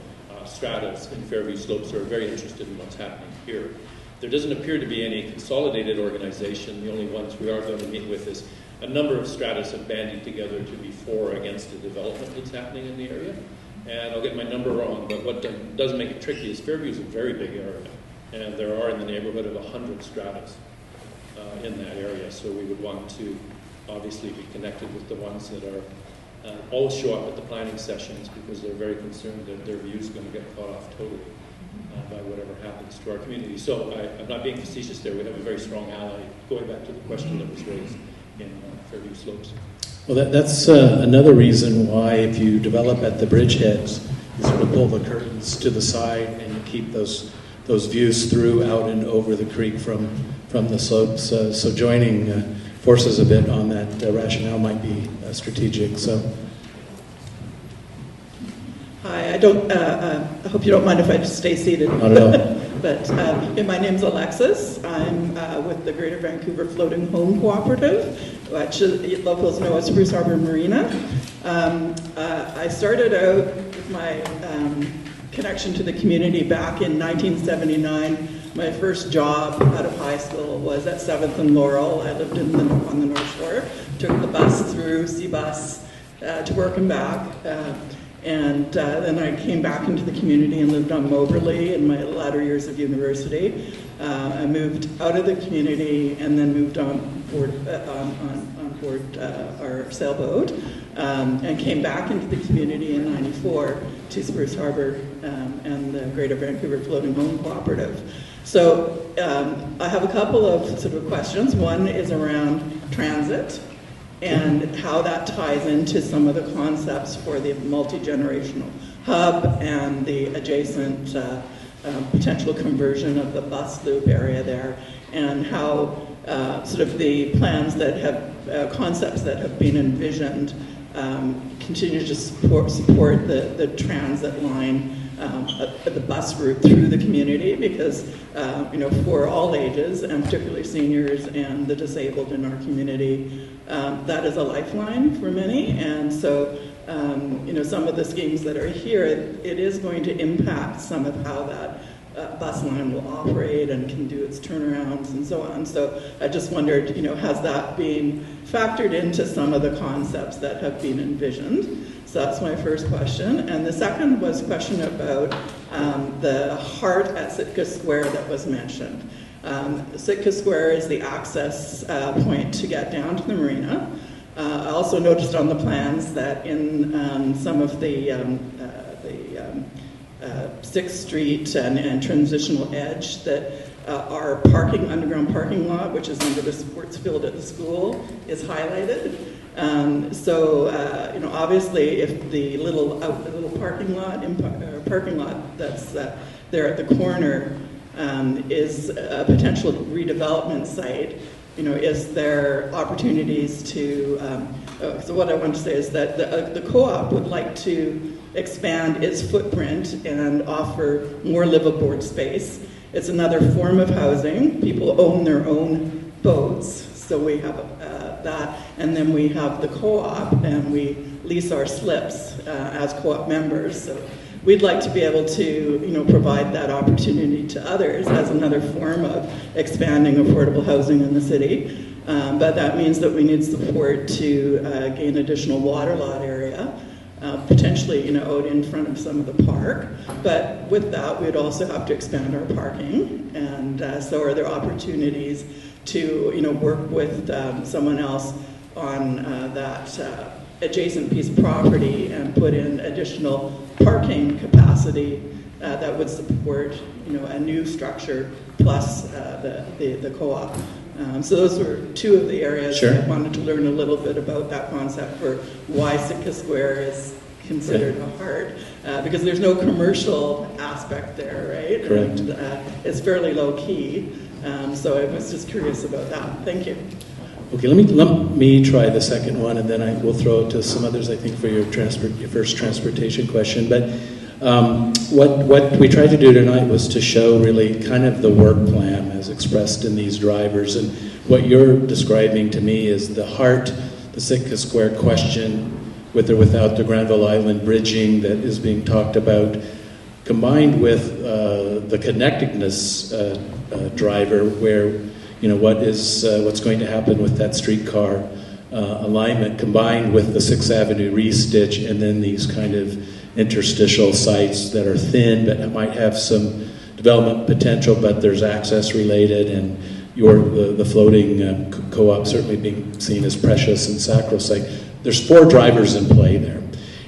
Speaker 14: stratas in Fairview Slopes who are very interested in what's happening here. There doesn't appear to be any consolidated organization. The only ones we are going to meet with is a number of stratas have banded together to be for or against the development that's happening in the area. And I'll get my number wrong, but what does make it tricky is Fairview is a very big area, and there are in the neighborhood of 100 stratas in that area. So we would want to obviously be connected with the ones that are always show up at the planning sessions, because they're very concerned that their view is going to get cut off totally by whatever happens to our community. So I'm not being facetious there. We have a very strong ally, going back to the question that was raised in Fairview Slopes.
Speaker 3: Well, that's another reason why, if you develop at the bridgeheads, you sort of pull the curtains to the side and you keep those views through, out and over the creek from the slopes. So joining forces a bit on that rationale might be strategic. So.
Speaker 15: Hi, I hope you don't mind if I just stay seated.
Speaker 3: Not at all.
Speaker 15: But my name's Alexis. I'm with the Greater Vancouver Floating Home Cooperative, which locals know as Spruce Harbour Marina. I started out with my connection to the community back in 1979. My first job out of high school was at 7th and Laurel. I lived on the North Shore. Took the bus through, C-Bus, to work and back. And then I came back into the community and lived on Moberly in my latter years of university. I moved out of the community and then moved on board our sailboat, and came back into the community in '94 to Spruce Harbour and the Greater Vancouver Floating Home Cooperative. So I have a couple of sort of questions. One is around transit and how that ties into some of the concepts for the multi-generational hub and the adjacent potential conversion of the bus loop area there, and how sort of the plans that have, concepts that have been envisioned continue to support the transit line, the bus route through the community, because for all ages, and particularly seniors and the disabled in our community, that is a lifeline for many. And so some of the schemes that are here, it is going to impact some of how that bus line will operate and can do its turnarounds and so on. So I just wondered, has that been factored into some of the concepts that have been envisioned? So that's my first question. And the second was a question about the heart at Sitka Square that was mentioned. Sitka Square is the access point to get down to the marina. I also noticed on the plans that in some of the 6th Street and Transitional Edge that our underground parking lot, which is under the sports field at the school, is highlighted. Obviously, if the little parking lot that's there at the corner is a potential redevelopment site, is there opportunities to? So what I want to say is that the co-op would like to expand its footprint and offer more liveaboard space. It's another form of housing. People own their own boats, so we have that, and then we have the co-op, and we lease our slips as co-op members. So we'd like to be able to, provide that opportunity to others as another form of expanding affordable housing in the city. But that means that we need support to gain additional water lot area, potentially, out in front of some of the park. But with that, we'd also have to expand our parking. And so are there opportunities to, work with someone else on that adjacent piece of property and put in additional parking capacity that would support, a new structure plus the co-op. So those were two of the areas. Sure. I wanted to learn a little bit about that concept for why Sitka Square is considered a heart, because there's no commercial aspect there, right?
Speaker 3: Correct.
Speaker 15: And it's fairly low key. So I was just curious about that. Thank you.
Speaker 3: Okay, let me try the second one, and then I will throw it to some others, I think, for your first transportation question. But what we tried to do tonight was to show really kind of the work plan as expressed in these drivers. And what you're describing to me is the heart, the Sitka Square question, with or without the Granville Island bridging that is being talked about, combined with the connectedness driver, where what's going to happen with that streetcar alignment, combined with the 6th Avenue re-stitch, and then these kind of interstitial sites that are thin but might have some development potential, but there's access related, and the floating co-op certainly being seen as precious and sacrosanct. There's 4 drivers in play there.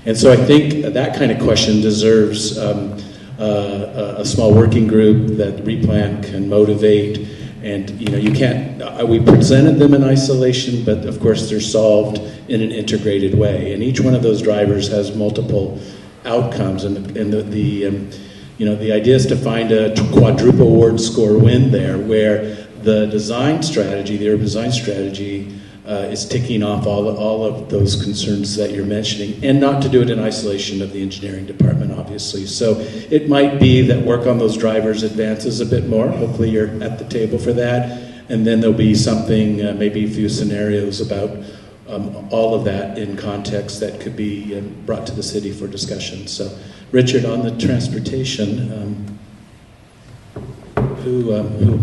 Speaker 3: And so I think that kind of question deserves a small working group that RePlan can motivate. And you can't. We presented them in isolation, but of course they're solved in an integrated way. And each one of those drivers has multiple outcomes. And the idea is to find a quadruple award score win there, where the design strategy, the urban design strategy, is ticking off all of those concerns that you're mentioning, and not to do it in isolation of the engineering department, obviously. So it might be that work on those drivers advances a bit more. Hopefully you're at the table for that. And then there'll be something, maybe a few scenarios about all of that in context that could be brought to the city for discussion. So Richard, on the transportation, the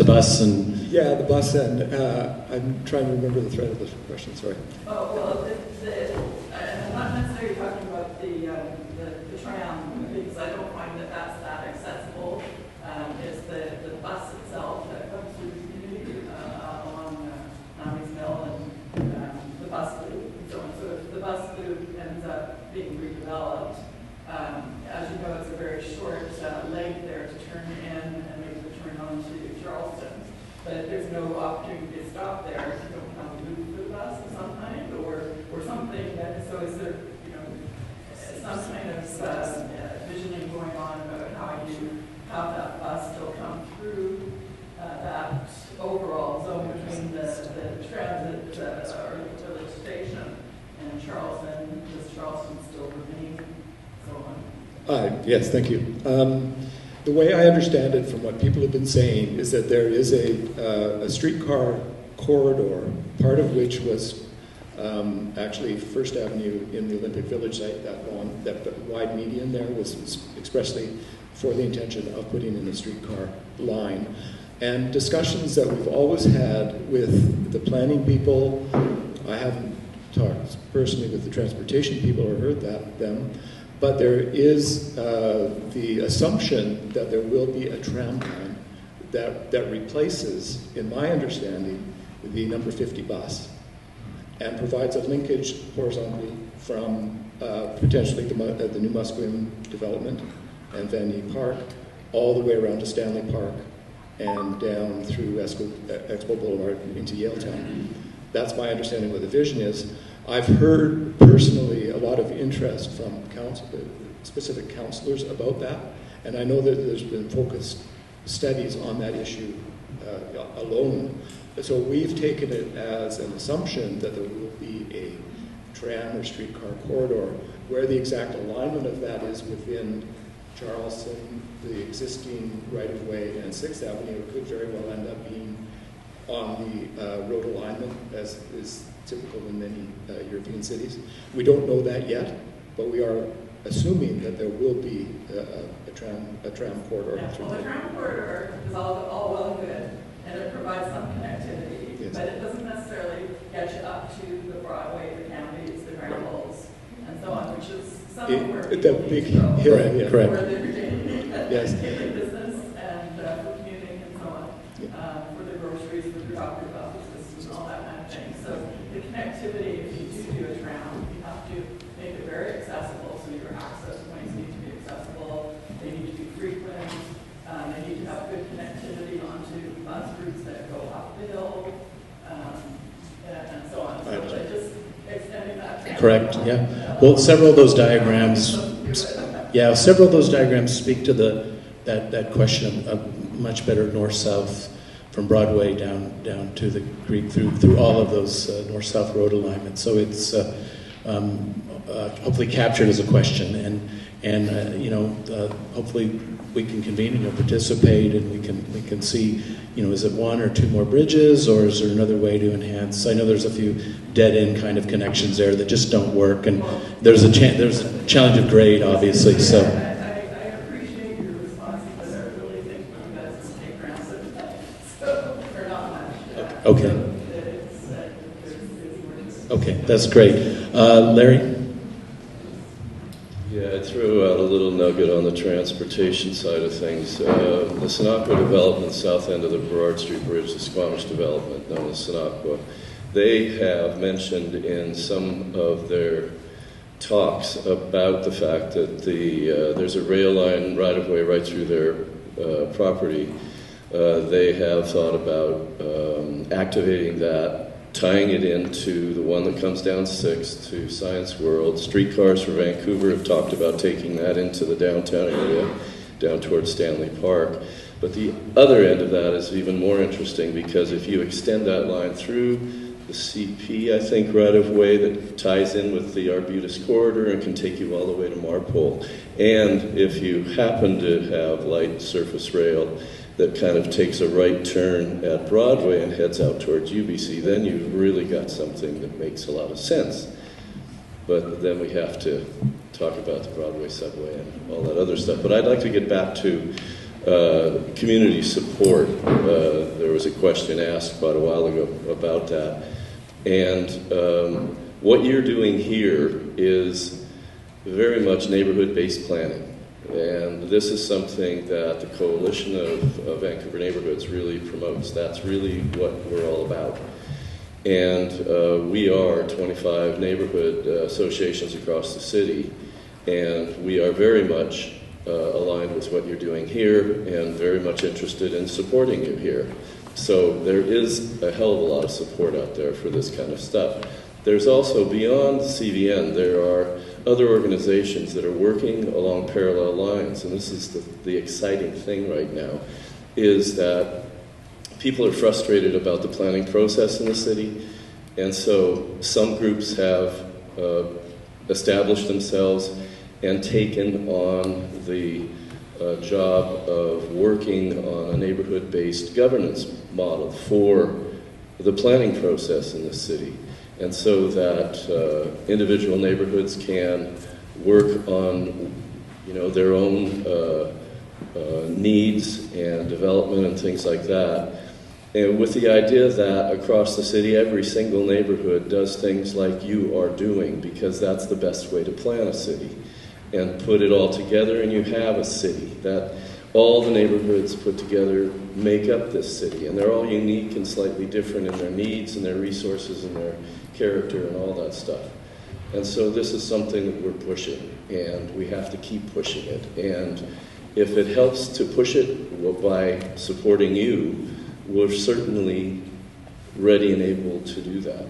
Speaker 3: bus and...
Speaker 6: Yeah, the bus, and I'm trying to remember the thread of the question, sorry.
Speaker 15: Oh, well, I'm not necessarily talking about the tram, because I don't find that that's that accessible. It's the bus itself that comes through the community along Nami's Mill and the bus loop and so on. So if the bus loop ends up being redeveloped, as you know, it's a very short leg there to turn in and make the turn on to Charleston. But there's no opportunity to stop there if you don't have a loop for the bus of some kind, or something that, so is there, some kind of visioning going on about how you have that bus still come through that overall zone between the transit or the village station and Charleston? Does Charleston still remain, so on?
Speaker 6: Yes, thank you. The way I understand it from what people have been saying is that there is a streetcar corridor, part of which was actually First Avenue in the Olympic Village site. That wide median there was expressly for the intention of putting in a streetcar line. And discussions that we've always had with the planning people, I haven't talked personally with the transportation people or heard them, but there is the assumption that there will be a tram line that replaces, in my understanding, the number 50 bus and provides a linkage horizontally from potentially the new Musqueam development and Van Yee Park all the way around to Stanley Park and down through Expo Boulevard into Yaletown. That's my understanding of what the vision is. I've heard personally a lot of interest from specific councillors about that, and I know that there's been focused studies on that issue alone. So we've taken it as an assumption that there will be a tram or streetcar corridor. Where the exact alignment of that is within Charleston, the existing right-of-way, and 6th Avenue, it could very well end up being on the road alignment, as is typical in many European cities. We don't know that yet, but we are assuming that there will be a tram corridor.
Speaker 15: Yeah, well, the tram corridor is all well and good, and it provides some connectivity, yes, but it doesn't necessarily get you up to the Broadway, the Cambys, the Granvilles, and so on, which is somewhere
Speaker 6: the big hill, yeah.
Speaker 3: Correct.
Speaker 15: Where they're doing
Speaker 6: yes,
Speaker 15: business and for commuting and so on, for the groceries, for the doctor's offices, and all that kind of thing. So the connectivity, if you do a tram, you have to make it very accessible. So your access points need to be accessible. They need to be frequent. They need to have good connectivity onto bus routes that go up the hill, and so on. So just extending that.
Speaker 3: Correct. Yeah. Well, several of those diagrams, several of those diagrams speak to that question of much better north-south from Broadway down to the creek through all of those north-south road alignments. So it's hopefully captured as a question, and hopefully we can convene and you'll participate, and we can see, is it one or two more bridges, or is there another way to enhance? I know there's a few dead-end kind of connections there that just don't work, and there's a challenge of grade, obviously. So.
Speaker 15: I appreciate your responses, but I really think you guys take aggressive, so for not much.
Speaker 3: Okay. Okay, that's great. Larry?
Speaker 12: Yeah, I threw out a little nugget on the transportation side of things. The Sinaqua development, south end of the Burrard Street Bridge, the Squamish development known as Sinaqua, they have mentioned in some of their talks about the fact that there's a rail line right-of-way right through their property. They have thought about activating that, tying it into the one that comes down 6th to Science World. Streetcars for Vancouver have talked about taking that into the downtown area, down towards Stanley Park. But the other end of that is even more interesting, because if you extend that line through the CP, I think, right-of-way that ties in with the Arbutus corridor and can take you all the way to Marpole, and if you happen to have light surface rail that kind of takes a right turn at Broadway and heads out towards UBC, then you've really got something that makes a lot of sense. But then we have to talk about the Broadway subway and all that other stuff. But I'd like to get back to community support. There was a question asked quite a while ago about that. And what you're doing here is very much neighborhood-based planning. And this is something that the Coalition of Vancouver Neighborhoods really promotes. That's really what we're all about. And we are 25 neighborhood associations across the city, and we are very much aligned with what you're doing here and very much interested in supporting you here. So there is a hell of a lot of support out there for this kind of stuff. There's also, beyond CVN, there are other organizations that are working along parallel lines, and this is the exciting thing right now, is that people are frustrated about the planning process in the city, and so some groups have established themselves and taken on the job of working on a neighborhood-based governance model for the planning process in the city. And so that individual neighborhoods can work on, their own needs and development and things like that. And with the idea that across the city, every single neighborhood does things like you are doing, because that's the best way to plan a city. And put it all together, and you have a city that all the neighborhoods put together make up this city. And they're all unique and slightly different in their needs and their resources and their character and all that stuff. And so this is something that we're pushing, and we have to keep pushing it. And if it helps to push it by supporting you, we're certainly ready and able to do that.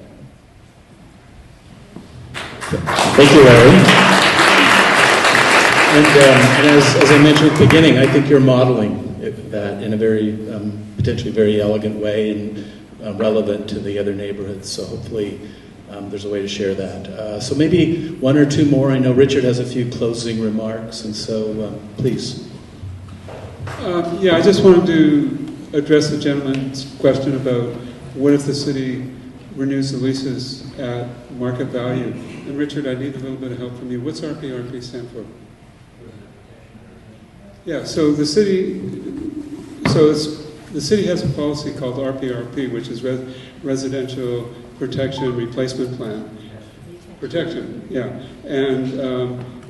Speaker 3: Thank you, Larry. And as I mentioned at the beginning, I think you're modeling that in a very, potentially very elegant way and relevant to the other neighborhoods. So hopefully there's a way to share that. So maybe one or two more. I know Richard has a few closing remarks, and so please.
Speaker 11: I just wanted to address the gentleman's question about what if the city renews the leases at market value. And Richard, I need a little bit of help from you. What's RPRP stand for? Yeah, so the city has a policy called RPRP, which is Residential Protection and Replacement Plan. Protection, yeah. And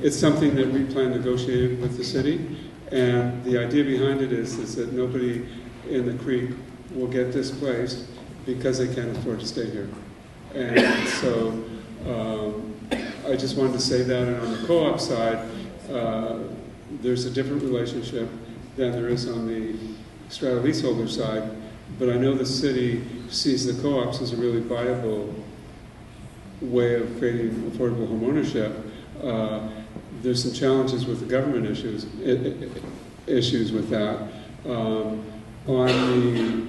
Speaker 11: it's something that RePlan negotiated with the city. And the idea behind it is that nobody in the creek will get displaced because they can't afford to stay here. And so I just wanted to say that. And on the co-op side, there's a different relationship than there is on the strata leaseholder side. But I know the city sees the co-ops as a really viable way of creating affordable homeownership. There's some challenges with the government issues with that. On the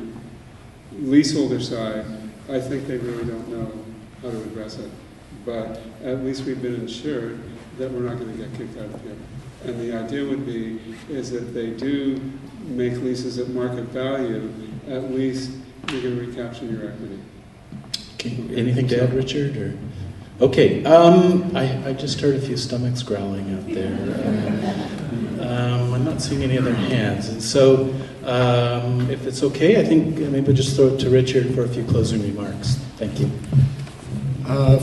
Speaker 11: leaseholder side, I think they really don't know how to address it. But at least we've been assured that we're not going to get kicked out of here. And the idea would be is that they do make leases at market value, at least you're going to recapture your equity.
Speaker 3: Okay. Anything to add, Richard? Or? Okay. I just heard a few stomachs growling out there. I'm not seeing any other hands. And so if it's okay, I think maybe we'll just throw it to Richard for a few closing remarks. Thank you.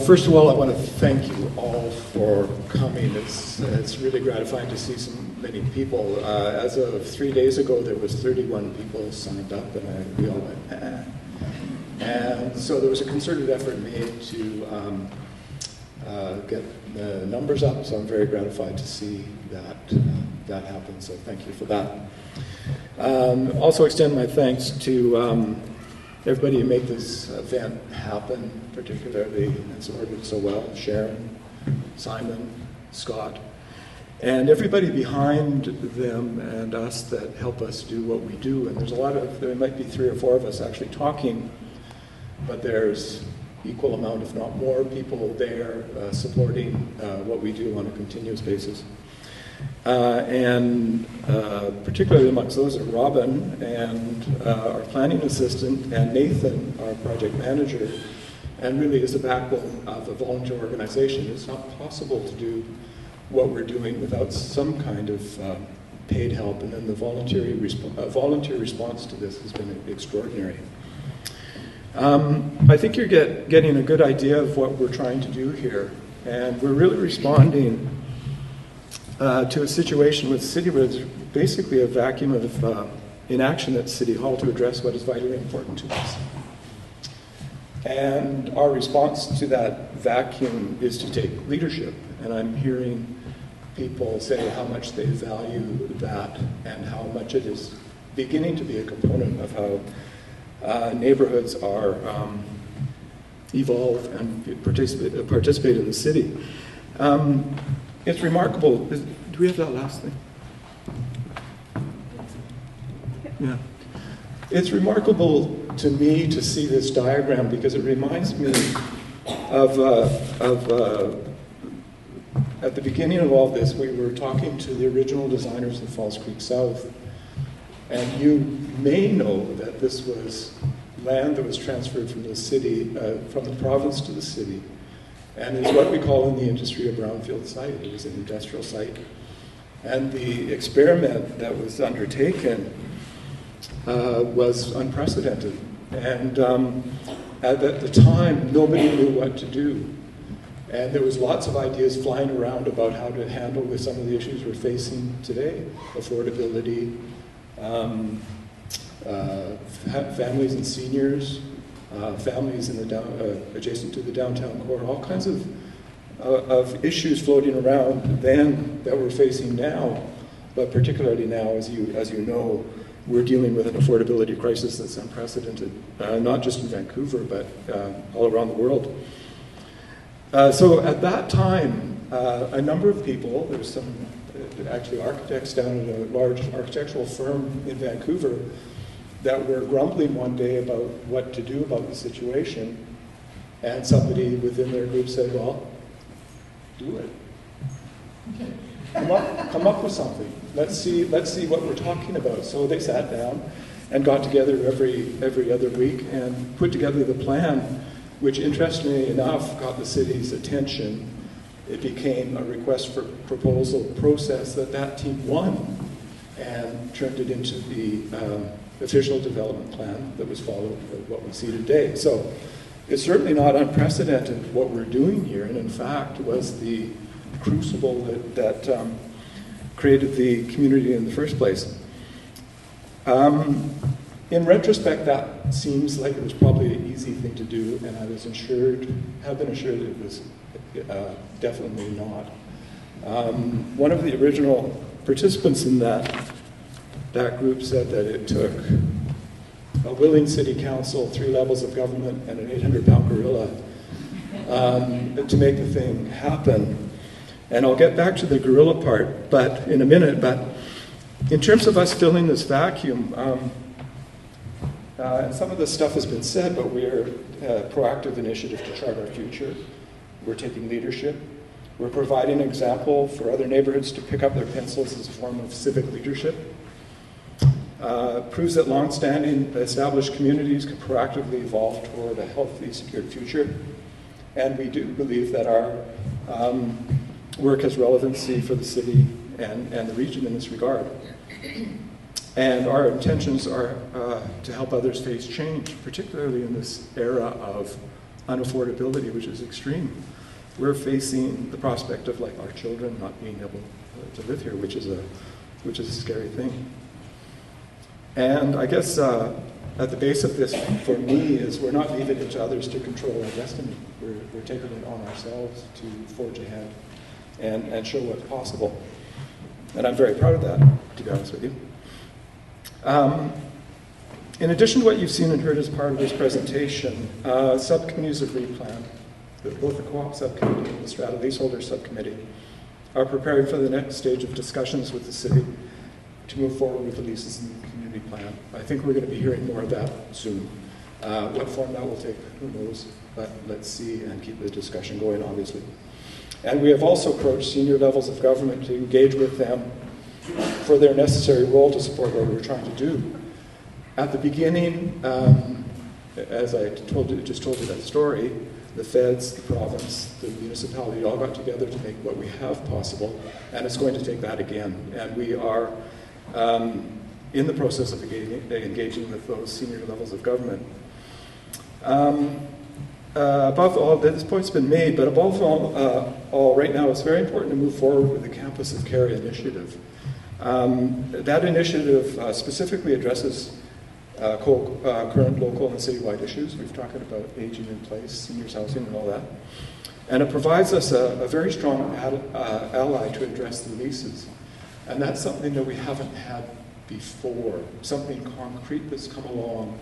Speaker 6: First of all, I want to thank you all for coming. It's really gratifying to see so many people. As of 3 days ago, there was 31 people signed up, and we all went, eh. And so there was a concerted effort made to get the numbers up, so I'm very gratified to see that happen, so thank you for that. Also extend my thanks to everybody who made this event happen, particularly and supported it so well, Sharon, Simon, Scott, and everybody behind them and us that help us do what we do. And there's there might be 3 or 4 of us actually talking, but there's equal amount, if not more, people there supporting what we do on a continuous basis. And particularly amongst those are Robin and our planning assistant and Nathan, our project manager, and really is the backbone of a volunteer organization. It's not possible to do what we're doing without some kind of paid help, and then the volunteer response to this has been extraordinary. I think you're getting a good idea of what we're trying to do here, and we're really responding to a situation with the city where there's basically a vacuum of inaction at City Hall to address what is vitally important to us. And our response to that vacuum is to take leadership, and I'm hearing people say how much they value that and how much it is beginning to be a component of how neighborhoods are evolve and participate in the city. It's remarkable. Do we have that last thing? Yeah. It's remarkable to me to see this diagram because it reminds me of at the beginning of all this, we were talking to the original designers of Falls Creek South, and you may know that this was land that was transferred from the city, from the province to the city, and is what we call in the industry a brownfield site. It was an industrial site. And the experiment that was undertaken was unprecedented. And at the time, nobody knew what to do. And there was lots of ideas flying around about how to handle with some of the issues we're facing today. Affordability, families and seniors, families in the adjacent to the downtown core, all kinds of issues floating around then that we're facing now, but particularly now, as you know, we're dealing with an affordability crisis that's unprecedented, not just in Vancouver, but all around the world. So at that time, a number of people, there was some actually architects down at a large architectural firm in Vancouver that were grumbling one day about what to do about the situation, and somebody within their group said, well, do it. Okay. Come up with something. Let's see what we're talking about. So they sat down and got together every other week and put together the plan, which interestingly enough got the city's attention. It became a request for proposal process that team won and turned it into the official development plan that was followed what we see today. So it's certainly not unprecedented what we're doing here, and in fact was the crucible that created the community in the first place. In retrospect, that seems like it was probably an easy thing to do, and I have been assured it was definitely not. One of the original participants in that group said that it took a willing city council, 3 levels of government, and an 800-pound gorilla to make the thing happen. And I'll get back to the guerrilla part but in a minute, but in terms of us filling this vacuum, and some of this stuff has been said, but we're a proactive initiative to chart our future. We're taking leadership. We're providing an example for other neighborhoods to pick up their pencils as a form of civic leadership. Proves that long-standing established communities can proactively evolve toward a healthy, secure future. And we do believe that our work has relevancy for the city and the region in this regard. And our intentions are to help others face change, particularly in this era of unaffordability, which is extreme. We're facing the prospect of like our children not being able to live here, which is a scary thing. And I guess at the base of this, for me, is we're not leaving it to others to control our destiny. We're taking it on ourselves to forge ahead and show what's possible. And I'm very proud of that, to be honest with you. In addition to what you've seen and heard as part of this presentation, subcommittees of RePlan, both the Co-op Subcommittee and the Strata Leaseholder Subcommittee, are preparing for the next stage of discussions with the city to move forward with the leases in the community plan. I think we're going to be hearing more of that soon. What form that will take, who knows, but let's see and keep the discussion going, obviously. And we have also approached senior levels of government to engage with them for their necessary role to support what we're trying to do. At the beginning, as I just told you that story, the feds, the province, the municipality all got together to make what we have possible, and it's going to take that again. And we are in the process of engaging with those senior levels of government. Above all, this point's been made, but above all, right now, it's very important to move forward with the Campus of Care initiative. That initiative specifically addresses current local and citywide issues. We've talked about aging in place, seniors housing, and all that. And it provides us a very strong ally to address the leases. And that's something that we haven't had before, something concrete that's come along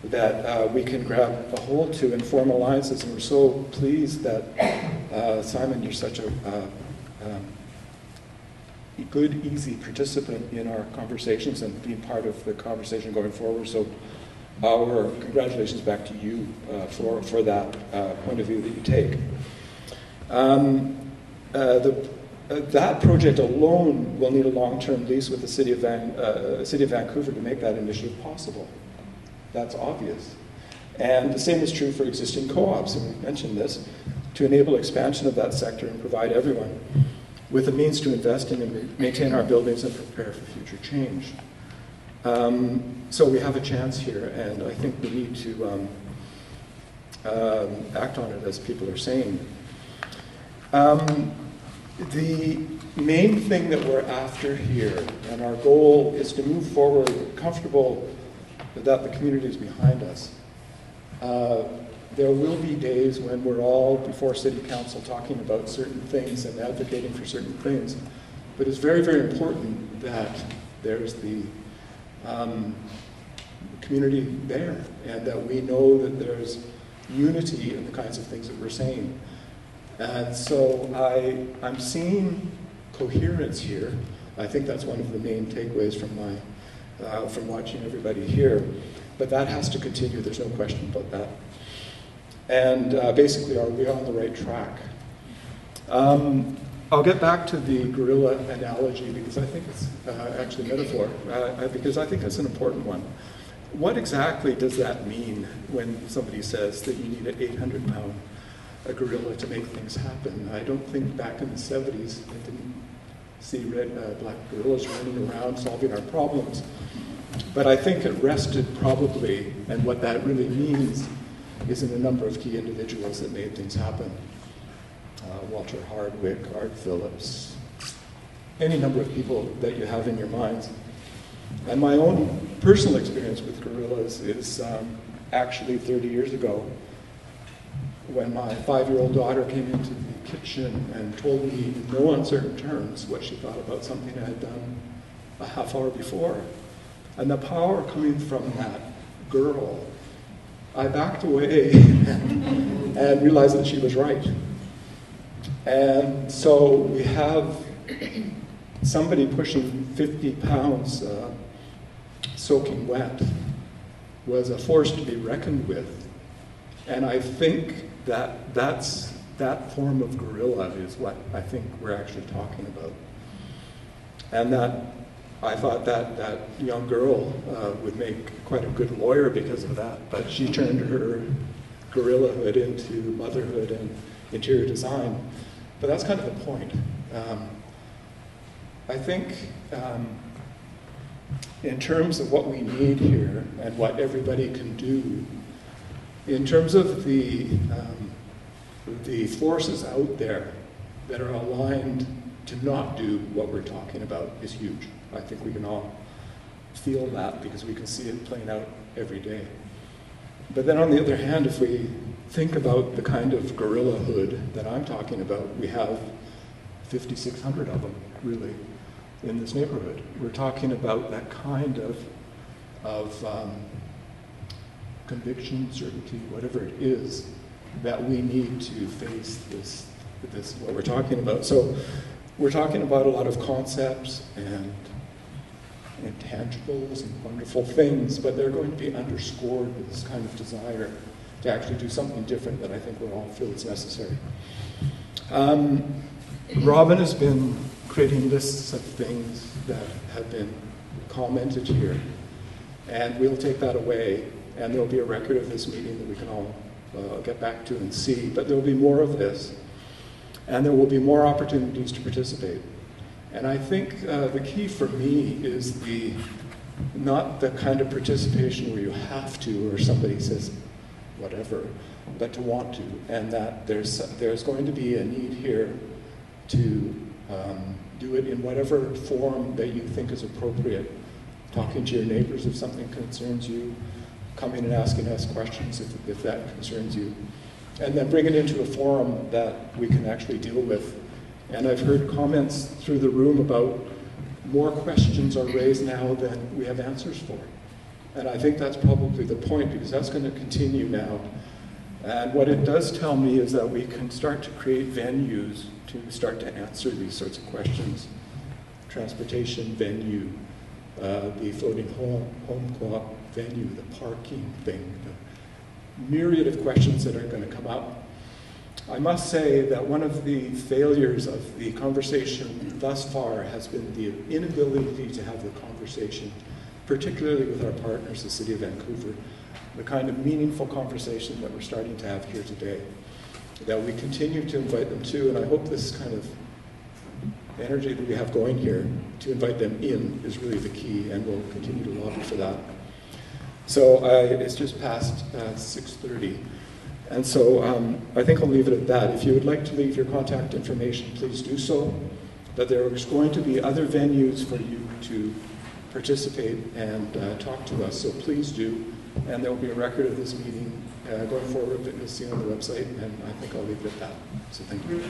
Speaker 6: that we can grab a hold to and form alliances. And we're so pleased that, Simon, you're such a good, easy participant in our conversations and being part of the conversation going forward. So our congratulations back to you for that point of view that you take. That project alone will need a long-term lease with the City of Vancouver to make that initiative possible. That's obvious. And the same is true for existing co-ops, and we mentioned this, to enable expansion of that sector and provide everyone with the means to invest in and maintain our buildings and prepare for future change. So we have a chance here, and I think we need to act on it, as people are saying. The main thing that we're after here, and our goal, is to move forward comfortable that the community is behind us. There will be days when we're all before City Council talking about certain things and advocating for certain things, but it's very, very important that there's the community there, and that we know that there's unity in the kinds of things that we're saying. And so I'm seeing coherence here. I think that's one of the main takeaways from watching everybody here. But that has to continue, there's no question about that. And basically, are we on the right track? I'll get back to the gorilla analogy because I think it's actually a metaphor, because I think it's an important one. What exactly does that mean when somebody says that you need an 800-pound gorilla to make things happen? I don't think back in the 70s I didn't see black gorillas running around solving our problems. But I think it rested probably, and what that really means is in a number of key individuals that made things happen. Walter Hardwick, Art Phillips, any number of people that you have in your minds. And my own personal experience with gorillas is actually 30 years ago when my 5-year-old daughter came into the kitchen and told me in no uncertain terms what she thought about something I had done a half hour before. And the power coming from that girl, I backed away and realized that she was right. And so we have somebody pushing 50 pounds soaking wet was a force to be reckoned with. And I think that that form of guerrilla is what I think we're actually talking about. And that I thought that young girl would make quite a good lawyer because of that, but she turned her guerrillahood into motherhood and interior design. But that's kind of the point. I think in terms of what we need here and what everybody can do, in terms of the forces out there that are aligned to not do what we're talking about is huge. I think we can all feel that because we can see it playing out every day. But then on the other hand, if we think about the kind of guerrillahood that I'm talking about, we have 5,600 of them, really, in this neighborhood. We're talking about that kind of conviction, certainty, whatever it is, that we need to face this what we're talking about. So we're talking about a lot of concepts and intangibles and wonderful things, but they're going to be underscored with this kind of desire to actually do something different that I think we all feel is necessary. Robin has been creating lists of things that have been commented here, and we'll take that away, and there'll be a record of this meeting that we can all get back to and see, but there'll be more of this, and there will be more opportunities to participate. And I think the key for me is not the kind of participation where you have to or somebody says whatever, but to want to, and that there's going to be a need here to do it in whatever form that you think is appropriate. Talking to your neighbors if something concerns you, coming and asking us questions if that concerns you, and then bring it into a forum that we can actually deal with. And I've heard comments through the room about more questions are raised now than we have answers for. And I think that's probably the point, because that's going to continue now. And what it does tell me is that we can start to create venues to start to answer these sorts of questions. Transportation venue, the floating home co-op venue, the parking thing, the myriad of questions that are going to come up. I must say that one of the failures of the conversation thus far has been the inability to have the conversation, particularly with our partners, the City of Vancouver, the kind of meaningful conversation that we're starting to have here today, that we continue to invite them to, and I hope this kind of energy that we have going here to invite them in is really the key, and we'll continue to lobby for that. So it's just past 6:30. And so I think I'll leave it at that. If you would like to leave your contact information, please do so. But there's going to be other venues for you to participate and talk to us, so please do. And there will be a record of this meeting going forward that you'll see on the website, and I think I'll leave it at that. So thank you.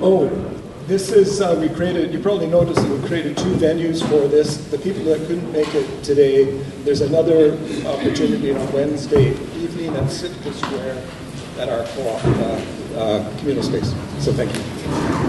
Speaker 6: Oh. This is, we created, you probably noticed that we created 2 venues for this. The people that couldn't make it today, there's another opportunity on Wednesday evening at Sitka Square at our co-op communal space. So thank you.